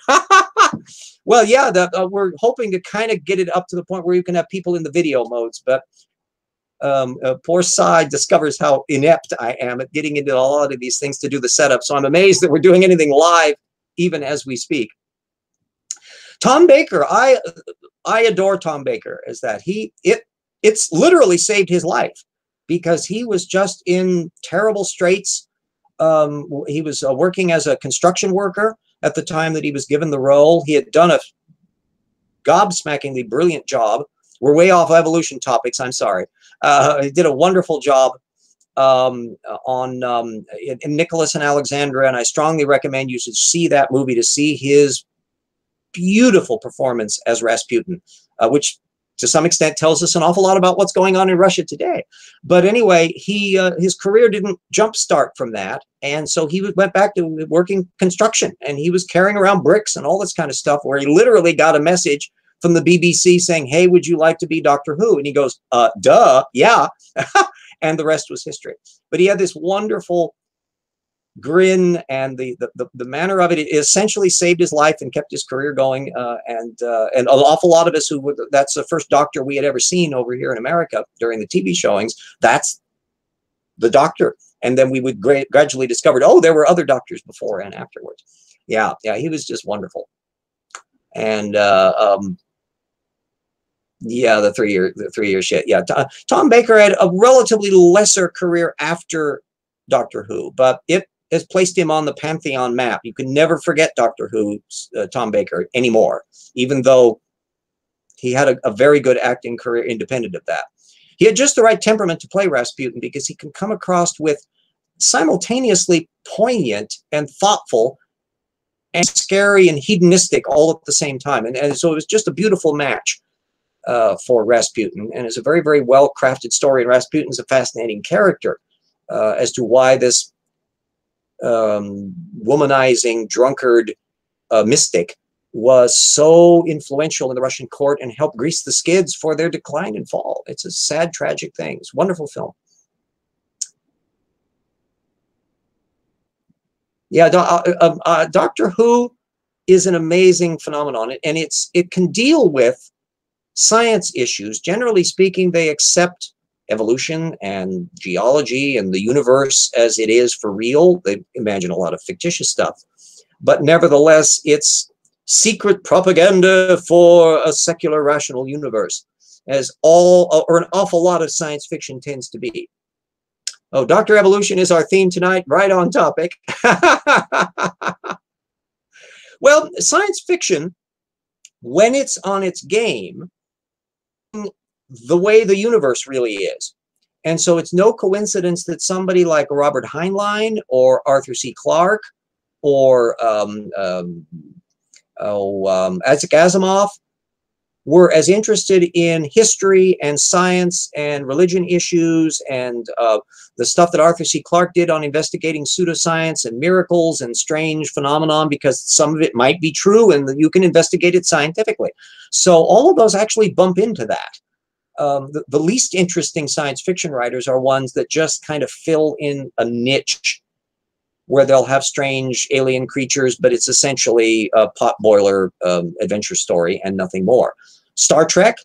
Well, yeah, we're hoping to kind of get it up to the point where you can have people in the video modes, but poor Cy discovers how inept I am at getting into a lot of these things to do the setup. So I'm amazed that we're doing anything live even as we speak. Tom Baker, I adore Tom Baker, as that it's literally saved his life, because he was just in terrible straits. He was working as a construction worker at the time that he was given the role. He had done a gobsmackingly brilliant job. We're way off evolution topics. I'm sorry. He did a wonderful job in Nicholas and Alexandra, and I strongly recommend you should see that movie to see his beautiful performance as Rasputin, which to some extent tells us an awful lot about what's going on in Russia today. But anyway, his career didn't jumpstart from that, and so he went back to working construction, and he was carrying around bricks and all this kind of stuff, where he literally got a message from the BBC saying, "Hey, would you like to be Doctor Who?" And he goes, duh, yeah. And the rest was history. But he had this wonderful grin, and the manner of it essentially saved his life and kept his career going. And an awful lot of us that's the first Doctor we had ever seen over here in America during the TV showings. That's the Doctor. And then we would gradually discover, oh, there were other Doctors before and afterwards. Yeah, he was just wonderful. And yeah, the three year shit. Yeah, Tom Baker had a relatively lesser career after Doctor Who, but it has placed him on the Pantheon map. You can never forget Doctor Who, Tom Baker, anymore, even though he had a very good acting career independent of that. He had just the right temperament to play Rasputin, because he can come across with simultaneously poignant and thoughtful and scary and hedonistic all at the same time. And so it was just a beautiful match for Rasputin, and it's a very, very well-crafted story. And Rasputin's a fascinating character as to why this womanizing drunkard mystic was so influential in the Russian court and helped grease the skids for their decline and fall. It's a sad, tragic thing. It's a wonderful film. Yeah, Doctor Who is an amazing phenomenon, and it can deal with science issues. Generally speaking, they accept evolution and geology and the universe as it is for real. They imagine a lot of fictitious stuff, but nevertheless, it's secret propaganda for a secular, rational universe, as an awful lot of science fiction tends to be. Oh, Dr. Evolution is our theme tonight, right on topic. Well, science fiction, when it's on its game, the way the universe really is. And so it's no coincidence that somebody like Robert Heinlein or Arthur C. Clarke or Isaac Asimov were as interested in history and science and religion issues and the stuff that Arthur C. Clarke did on investigating pseudoscience and miracles and strange phenomenon, because some of it might be true and you can investigate it scientifically. So all of those actually bump into that. The least interesting science fiction writers are ones that just kind of fill in a niche where they'll have strange alien creatures, but it's essentially a potboiler adventure story and nothing more. Star Trek,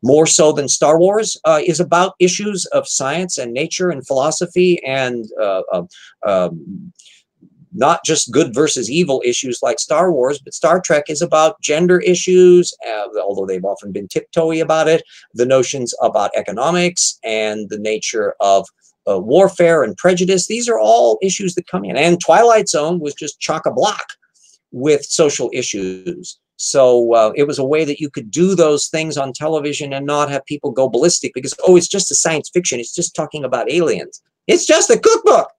more so than Star Wars, is about issues of science and nature and philosophy and not just good versus evil issues like Star Wars, but Star Trek is about gender issues, although they've often been tiptoey about it, the notions about economics and the nature of warfare and prejudice. These are all issues that come in. And Twilight Zone was just chock-a-block with social issues. So it was a way that you could do those things on television and not have people go ballistic because, oh, it's just a science fiction. It's just talking about aliens. It's just a cookbook.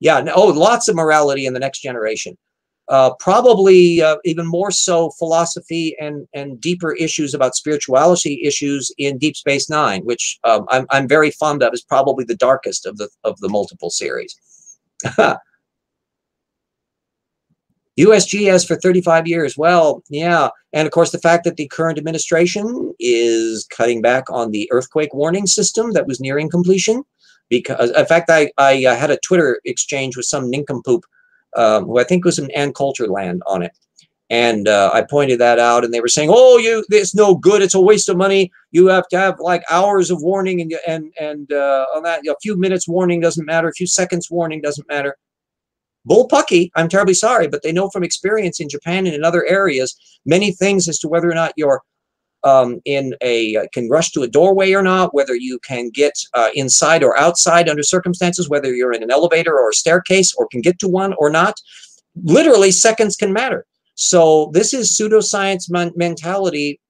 Yeah, oh, lots of morality in The Next Generation. Probably even more so philosophy and deeper issues about spirituality issues in Deep Space Nine, which I'm very fond of. Is probably the darkest of the multiple series. USGS for 35 years. Well, yeah. And of course, the fact that the current administration is cutting back on the earthquake warning system that was nearing completion. Because, in fact, I had a Twitter exchange with some nincompoop who I think was in Ann Coulterland on it. And I pointed that out, and they were saying, oh, it's no good. It's a waste of money. You have to have like hours of warning, and on that, a few minutes warning doesn't matter. A few seconds warning doesn't matter. Bullpucky, I'm terribly sorry, but they know from experience in Japan and in other areas many things as to whether or not you're can rush to a doorway or not, whether you can get inside or outside under circumstances, whether you're in an elevator or a staircase or can get to one or not. Literally seconds can matter. So this is pseudoscience mentality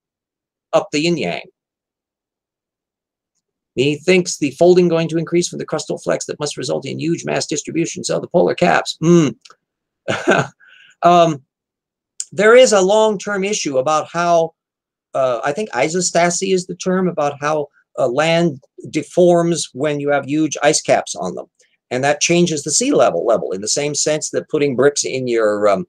up the yin yang. He thinks the folding going to increase from the crustal flex that must result in huge mass distribution. So the polar caps. There is a long-term issue about how, I think isostasy is the term, about how land deforms when you have huge ice caps on them. And that changes the sea level in the same sense that putting bricks in your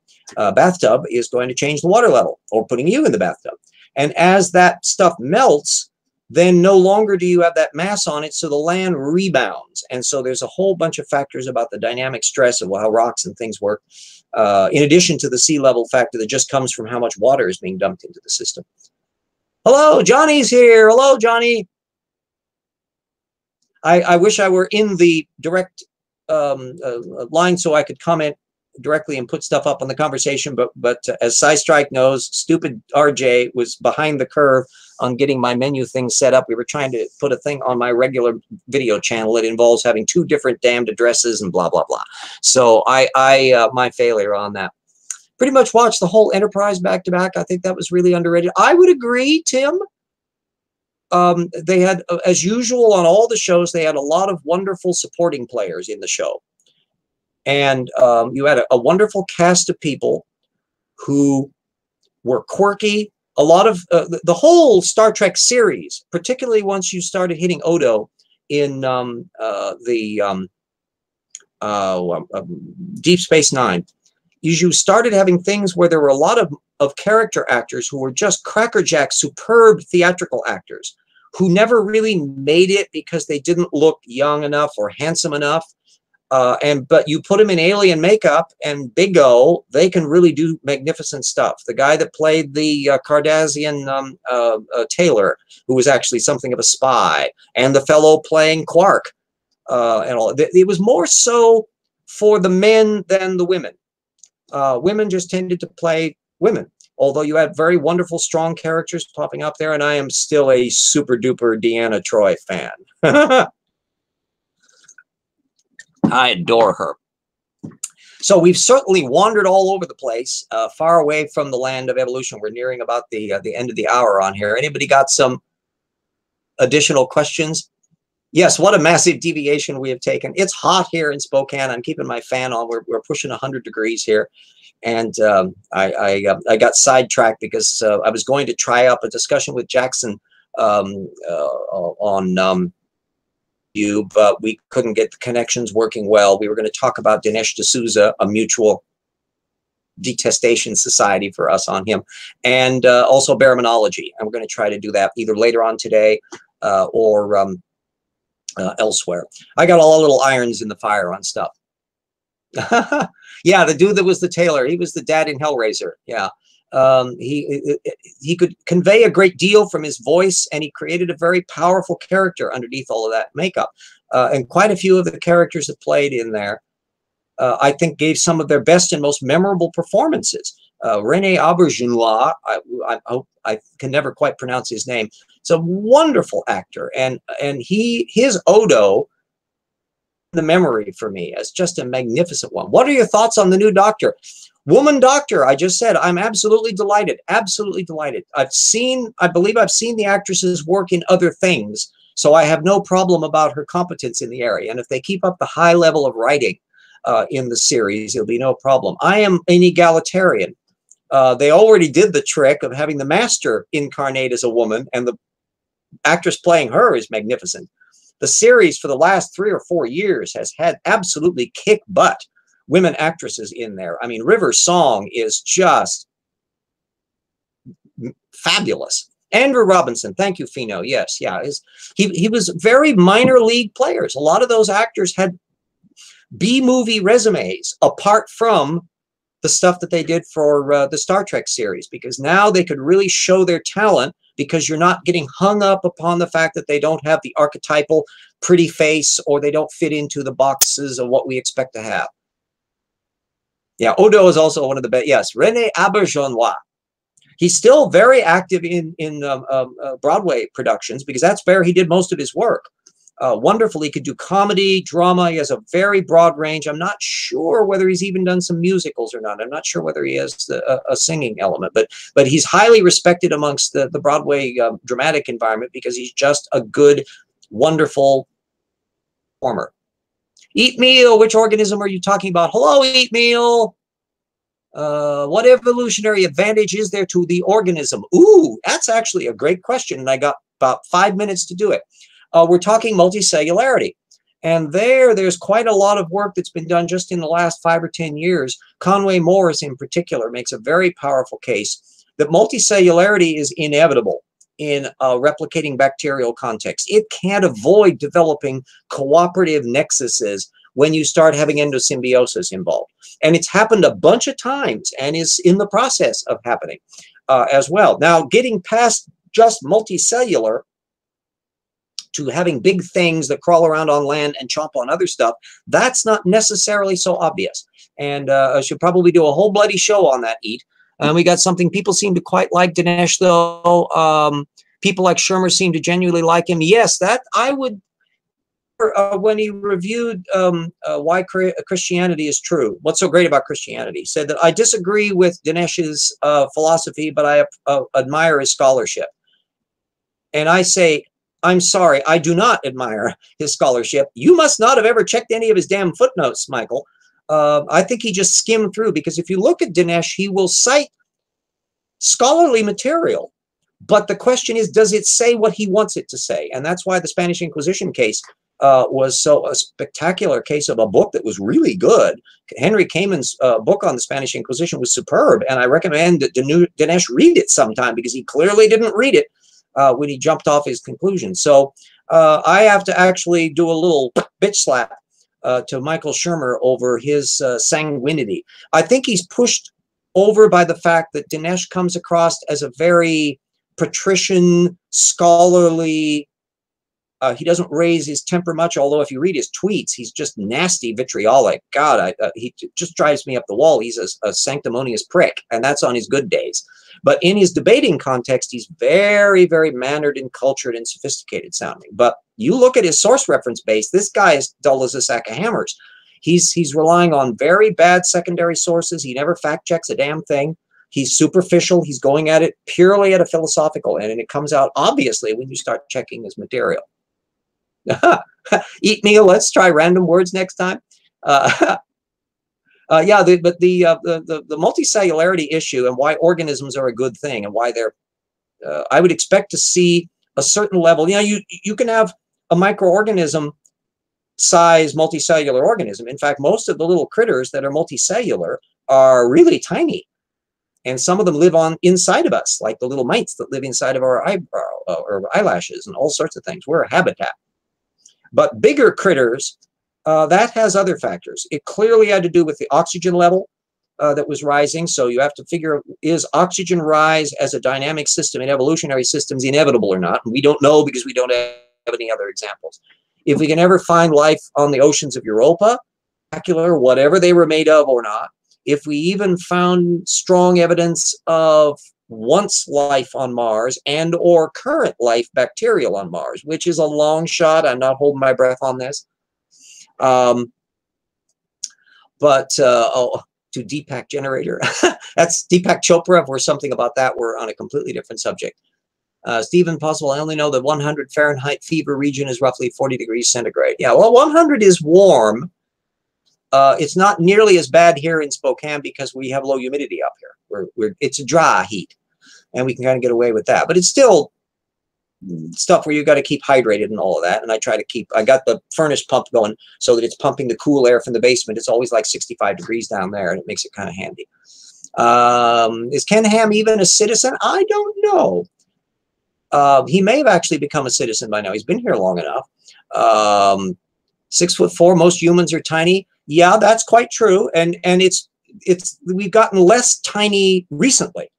bathtub is going to change the water level, or putting you in the bathtub. And as that stuff melts, then no longer do you have that mass on it, so the land rebounds. And so there's a whole bunch of factors about the dynamic stress of how rocks and things work, in addition to the sea level factor that just comes from how much water is being dumped into the system. Hello, Johnny's here. Hello, Johnny. I wish I were in the direct line so I could comment directly and put stuff up on the conversation, but as scistrike knows, stupid RJ was behind the curve on getting my menu thing set up. We were trying to put a thing on my regular video channel that involves having 2 different damned addresses and blah blah blah. So my failure on that. Pretty much watched the whole Enterprise back to back. I think that was really underrated. I would agree, Tim. They had, as usual on all the shows, they had a lot of wonderful supporting players in the show. And you had a wonderful cast of people who were quirky. A lot of the whole Star Trek series, particularly once you started hitting Odo in Deep Space Nine, you started having things where there were a lot of character actors who were just crackerjack, superb theatrical actors who never really made it because they didn't look young enough or handsome enough. But you put them in alien makeup and Big O, they can really do magnificent stuff. The guy that played the Cardassian Taylor, who was actually something of a spy, and the fellow playing Quark, and all. It was more so for the men than the women. Women just tended to play women, although you had very wonderful, strong characters popping up there, and I am still a super duper Deanna Troi fan. I adore her. So we've certainly wandered all over the place, far away from the land of evolution. We're nearing about the end of the hour on here. Anybody got some additional questions? Yes, what a massive deviation we have taken. It's hot here in Spokane. I'm keeping my fan on. We're pushing 100 degrees here. And I got sidetracked because I was going to try up a discussion with Jackson on you, but we couldn't get the connections working well. We were going to talk about Dinesh D'Souza, a mutual detestation society for us on him, and also baraminology. And we're going to try to do that either later on today or elsewhere. I got all the little irons in the fire on stuff. Yeah, the dude that was the Taylor, he was the dad in Hellraiser. Yeah. He could convey a great deal from his voice, and he created a very powerful character underneath all of that makeup. And quite a few of the characters that played in there, I think, gave some of their best and most memorable performances. René Auberjonois, I can never quite pronounce his name. It's a wonderful actor, and his Odo, the memory for me as just a magnificent one. What are your thoughts on the new Doctor? Woman Doctor, I just said, I'm absolutely delighted. Absolutely delighted. I believe I've seen the actress's work in other things, so I have no problem about her competence in the area. And if they keep up the high level of writing in the series, it'll be no problem. I am an egalitarian. They already did the trick of having the Master incarnate as a woman, and the actress playing her is magnificent. The series for the last 3 or 4 years has had absolutely kick butt women actresses in there. I mean, River Song is just fabulous. Andrew Robinson, thank you, Fino. Yes, yeah, he was very minor league players. A lot of those actors had B-movie resumes apart from the stuff that they did for the Star Trek series, because now they could really show their talent, because you're not getting hung up upon the fact that they don't have the archetypal pretty face or they don't fit into the boxes of what we expect to have. Yeah, Odo is also one of the best. Yes, René Auberjonois. He's still very active in Broadway productions, because that's where he did most of his work. Wonderful. He could do comedy, drama. He has a very broad range. I'm not sure whether he's even done some musicals or not. I'm not sure whether he has a singing element, but he's highly respected amongst the Broadway dramatic environment, because he's just a good, wonderful performer. Eat Meal, which organism are you talking about? Hello, Eat Meal. What evolutionary advantage is there to the organism? Ooh, that's actually a great question, and I got about 5 minutes to do it. We're talking multicellularity. And there's quite a lot of work that's been done just in the last 5 or 10 years. Conway Morris, in particular, makes a very powerful case that multicellularity is inevitable in a replicating bacterial context. It can't avoid developing cooperative nexuses when you start having endosymbiosis involved. And it's happened a bunch of times and is in the process of happening as well. Now, getting past just multicellular to having big things that crawl around on land and chomp on other stuff, that's not necessarily so obvious. And I should probably do a whole bloody show on that, Eat. We got something people seem to quite like Dinesh, though. People like Shermer seem to genuinely like him. Yes, that I would, when he reviewed why Christianity is true, what's so great about Christianity, said that I disagree with Dinesh's philosophy, but I admire his scholarship. And I say, I'm sorry, I do not admire his scholarship. You must not have ever checked any of his damn footnotes, Michael. I think he just skimmed through, because if you look at Dinesh, he will cite scholarly material. But the question is, does it say what he wants it to say? And that's why the Spanish Inquisition case was so a spectacular case of a book that was really good. Henry Kamen's book on the Spanish Inquisition was superb. And I recommend that Dinesh read it sometime, because he clearly didn't read it when he jumped off his conclusion. So I have to actually do a little bitch slap to Michael Shermer over his sanguinity. I think he's pushed over by the fact that Dinesh comes across as a very patrician, scholarly, he doesn't raise his temper much, although if you read his tweets, he's just nasty, vitriolic. God, he just drives me up the wall. He's a sanctimonious prick, and that's on his good days. But in his debating context, he's very, very mannered and cultured and sophisticated sounding. But you look at his source reference base, this guy is dull as a sack of hammers. He's relying on very bad secondary sources. He never fact checks a damn thing. He's superficial. He's going at it purely at a philosophical end, and it comes out obviously when you start checking his material. Eat Meal, let's try random words next time. Yeah, but the multicellularity issue and why organisms are a good thing and why they're, I would expect to see a certain level. You know, you can have a microorganism size multicellular organism. In fact, most of the little critters that are multicellular are really tiny. And some of them live on inside of us, like the little mites that live inside of our eyebrow or eyelashes and all sorts of things. We're a habitat. But bigger critters, that has other factors. It clearly had to do with the oxygen level that was rising. So you have to figure, is oxygen rise as a dynamic system in evolutionary systems inevitable or not? And we don't know, because we don't have any other examples. If we can ever find life on the oceans of Europa, whatever they were made of or not, if we even found strong evidence of once life on Mars and or current life bacterial on Mars, which is a long shot. I'm not holding my breath on this. To Deepak generator, that's Deepak Chopra. If we're something about that, we're on a completely different subject. Stephen, possible, I only know that 100 Fahrenheit fever region is roughly 40 degrees centigrade. Yeah, well, 100 is warm. It's not nearly as bad here in Spokane because we have low humidity up here. It's a dry heat, and we can kind of get away with that. But it's still stuff where you got to keep hydrated and all of that. And I try to keep, I got the furnace pump going so that it's pumping the cool air from the basement. It's always like 65 degrees down there, and it makes it kind of handy. Is Ken Ham even a citizen? I don't know. He may have actually become a citizen by now. He's been here long enough. 6'4", most humans are tiny. Yeah, that's quite true. And we've gotten less tiny recently.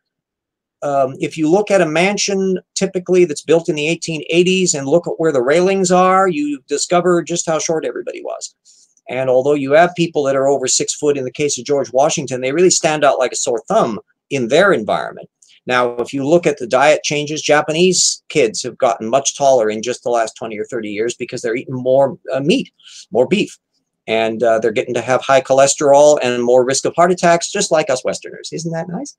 If you look at a mansion typically that's built in the 1880s and look at where the railings are, you discover just how short everybody was. And although you have people that are over 6 foot in the case of George Washington, they really stand out like a sore thumb in their environment. Now, if you look at the diet changes, Japanese kids have gotten much taller in just the last 20 or 30 years because they're eating more meat, more beef. And they're getting to have high cholesterol and more risk of heart attacks, just like us Westerners. Isn't that nice?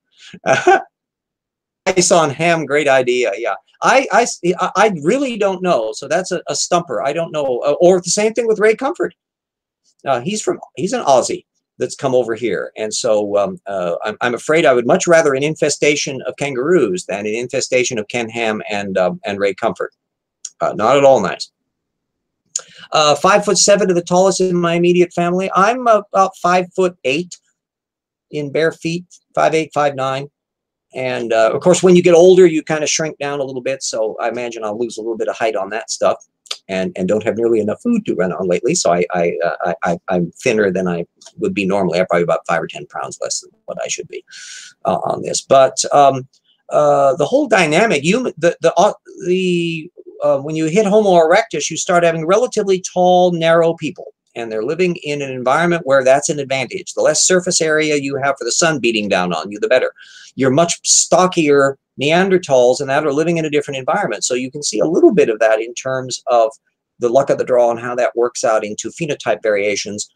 Ice on ham, great idea. Yeah, I really don't know. So that's a stumper. I don't know. Or the same thing with Ray Comfort. He's an Aussie that's come over here, and so I'm afraid I would much rather an infestation of kangaroos than an infestation of Ken Ham and Ray Comfort. Not at all nice. 5'7" to the tallest in my immediate family. I'm about 5'8" in bare feet, 5'8", 5'9". And of course, when you get older, you kind of shrink down a little bit. So I imagine I'll lose a little bit of height on that stuff, and don't have nearly enough food to run on lately. So I'm thinner than I would be normally. I'm probably about 5 or 10 pounds less than what I should be on this. But the whole dynamic, when you hit Homo erectus, you start having relatively tall, narrow people. And they're living in an environment where that's an advantage. The less surface area you have for the sun beating down on you, the better. You're much stockier Neanderthals and that are living in a different environment. So you can see a little bit of that in terms of the luck of the draw and how that works out into phenotype variations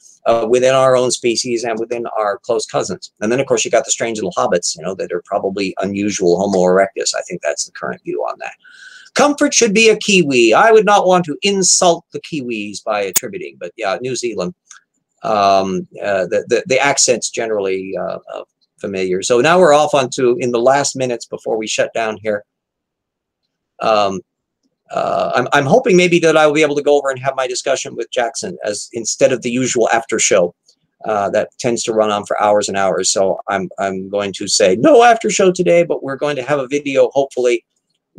within our own species and within our close cousins. And then, of course, you got the strange little hobbits, that are probably unusual Homo erectus. I think that's the current view on that. Comfort should be a Kiwi. I would not want to insult the Kiwis by attributing, but yeah, New Zealand. The accent's generally familiar. So now we're off onto, in the last minutes before we shut down here. I'm hoping maybe that I will be able to go over and have my discussion with Jackson as instead of the usual after show that tends to run on for hours and hours. So I'm going to say no after show today, but we're going to have a video hopefully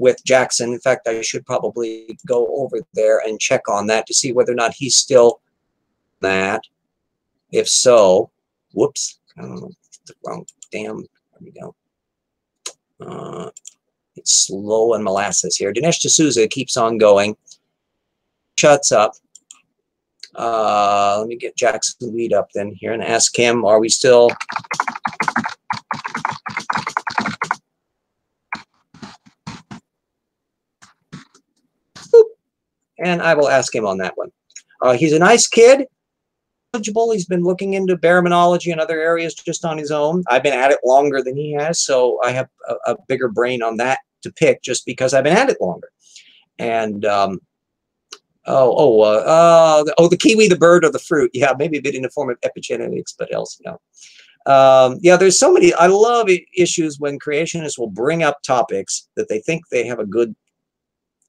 with Jackson. In fact, I should probably go over there and check on that to see whether or not he's still that. If so, whoops, the wrong damn, there we go. It's slow and molasses here. Dinesh D'Souza keeps on going. Shuts up. Let me get Jackson Weed up then here and ask him, are we still... And I will ask him on that one. He's a nice kid. He's been looking into baraminology and other areas just on his own. I've been at it longer than he has, so I have a bigger brain on that to pick just because I've been at it longer. And the kiwi, the bird, or the fruit. Yeah, maybe a bit in the form of epigenetics, but else no. Yeah, there's so many. I love issues when creationists will bring up topics that they think they have a good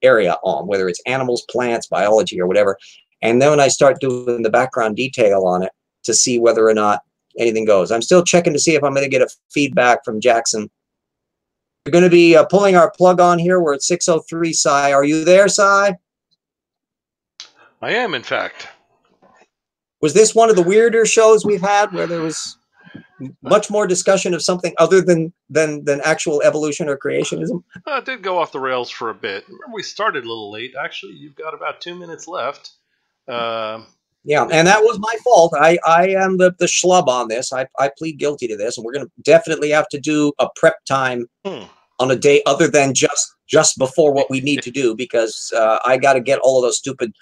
area on, whether it's animals, plants, biology, or whatever. And then when I start doing the background detail on it to see whether or not anything goes. I'm still checking to see if I'm going to get a feedback from Jackson. We're going to be pulling our plug on here. We're at 6:03. Cy, are you there, Cy? I am, in fact. Was this one of the weirder shows we've had where there was much more discussion of something other than actual evolution or creationism? It did go off the rails for a bit. Remember, we started a little late. Actually, you've got about 2 minutes left. Yeah, and that was my fault. I am the schlub on this. I plead guilty to this, and we're going to definitely have to do a prep time on a day other than just before what we need to do, because I got to get all of those stupid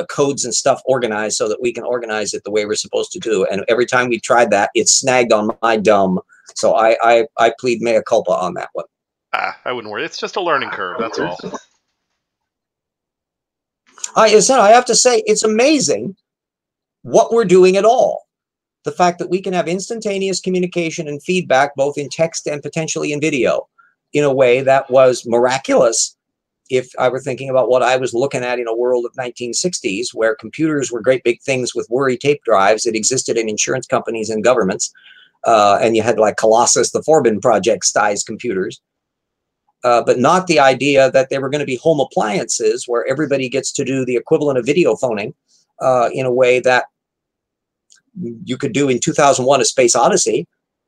codes and stuff organized so that we can organize it the way we're supposed to do. And every time we tried that, it's snagged on my dumb. So I plead mea culpa on that one. I wouldn't worry. It's just a learning curve. That's all. I have to say, it's amazing what we're doing at all. The fact that we can have instantaneous communication and feedback, both in text and potentially in video, in a way that was miraculous if I were thinking about what I was looking at in a world of 1960s, where computers were great big things with worry tape drives that existed in insurance companies and governments. And you had like Colossus, the Forbin Project size computers. But not the idea that they were going to be home appliances where everybody gets to do the equivalent of video phoning in a way that you could do in 2001: A Space Odyssey,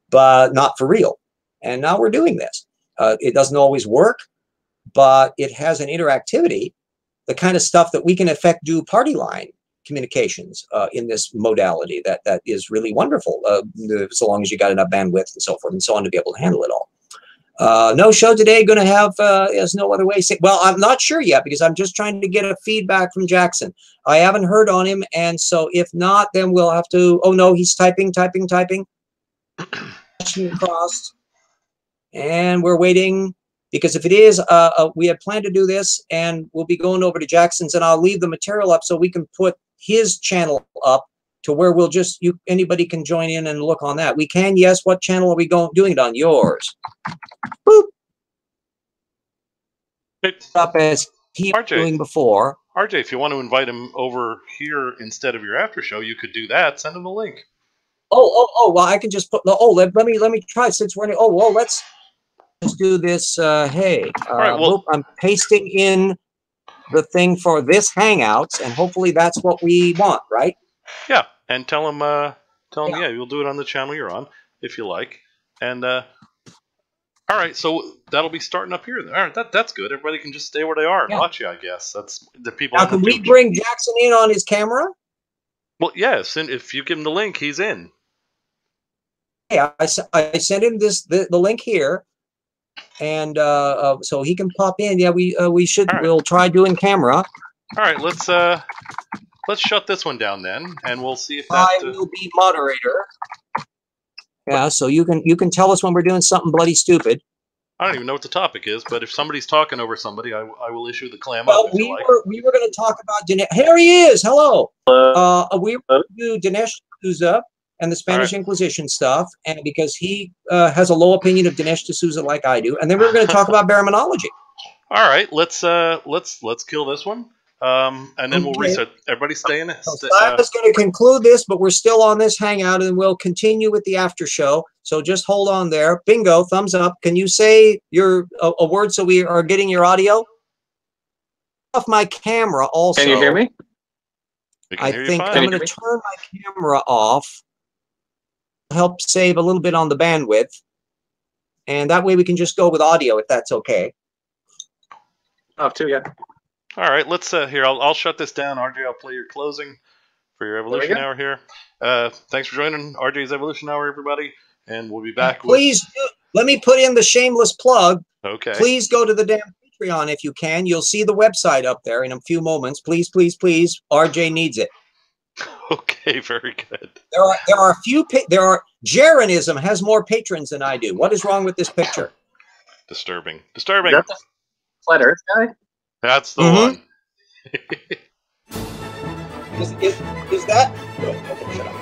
but not for real. And now we're doing this. It doesn't always work, but it has an interactivity, the kind of stuff that we can in effect do party line communications in this modality that is really wonderful, so long as you got enough bandwidth and so forth and so on to be able to handle it all. No show today. Going to have, there's no other way. Well, I'm not sure yet because I'm just trying to get a feedback from Jackson. I haven't heard on him. And so if not, then we'll have to, oh no, he's typing. Crossed. And we're waiting because if it is, we had planned to do this and we'll be going over to Jackson's and I'll leave the material up so we can put his channel up to where we'll just, anybody can join in and look on that. We can, yes. What channel are we doing it on? Yours. Boop. Up as he was doing before. RJ, if you want to invite him over here instead of your after show, you could do that. Send him the link. Oh, well, I can just put, let me try since we're, let's do this. Hey, all right, well, I'm pasting in the thing for this Hangouts, and hopefully that's what we want, right? Yeah, and tell him, yeah, you'll do it on the channel you're on, if you like. And, all right, so that'll be starting up here. All right, that's good. Everybody can just stay where they are and watch you, I guess. That's the people. Now, can we bring Jackson in on his camera? Well, yes, and if you give him the link, he's in. Yeah, I sent him the link here, and so he can pop in. Yeah, we should. Right. We'll try doing camera. All right, let's shut this one down then, and we'll see if that. I will be moderator. Yeah, so you can tell us when we're doing something bloody stupid. I don't even know what the topic is, but if somebody's talking over somebody, I will issue the clam up. Well, we were going to talk about Dinesh. Here he is. Hello. We were going to do Dinesh D'Souza and the Spanish Inquisition stuff, and because he has a low opinion of Dinesh D'Souza like I do, and then we were going to talk about baraminology. All right, let's kill this one, and then we'll reset. Everybody stay in it. So I was going to conclude this, but we're still on this Hangout, and we'll continue with the after show. So just hold on there. Bingo, thumbs up. Can you say a word so we are getting your audio? Off my camera also. Can you hear me? I think I'm going to turn my camera off. Help save a little bit on the bandwidth, and that way we can just go with audio if that's okay. Off too, yeah. All right, let's here. I'll shut this down. RJ, I'll play your closing for your Evolution Hour here. Thanks for joining RJ's Evolution Hour, everybody, and we'll be back. Please let me put in the shameless plug. Okay. Please go to the damn Patreon if you can. You'll see the website up there in a few moments. Please, please, please. RJ needs it. Okay, very good. There are a few. Jeranism has more patrons than I do. What is wrong with this picture? Disturbing. Is that the Flat Earth guy? That's the one. Is that? Oh, shut up.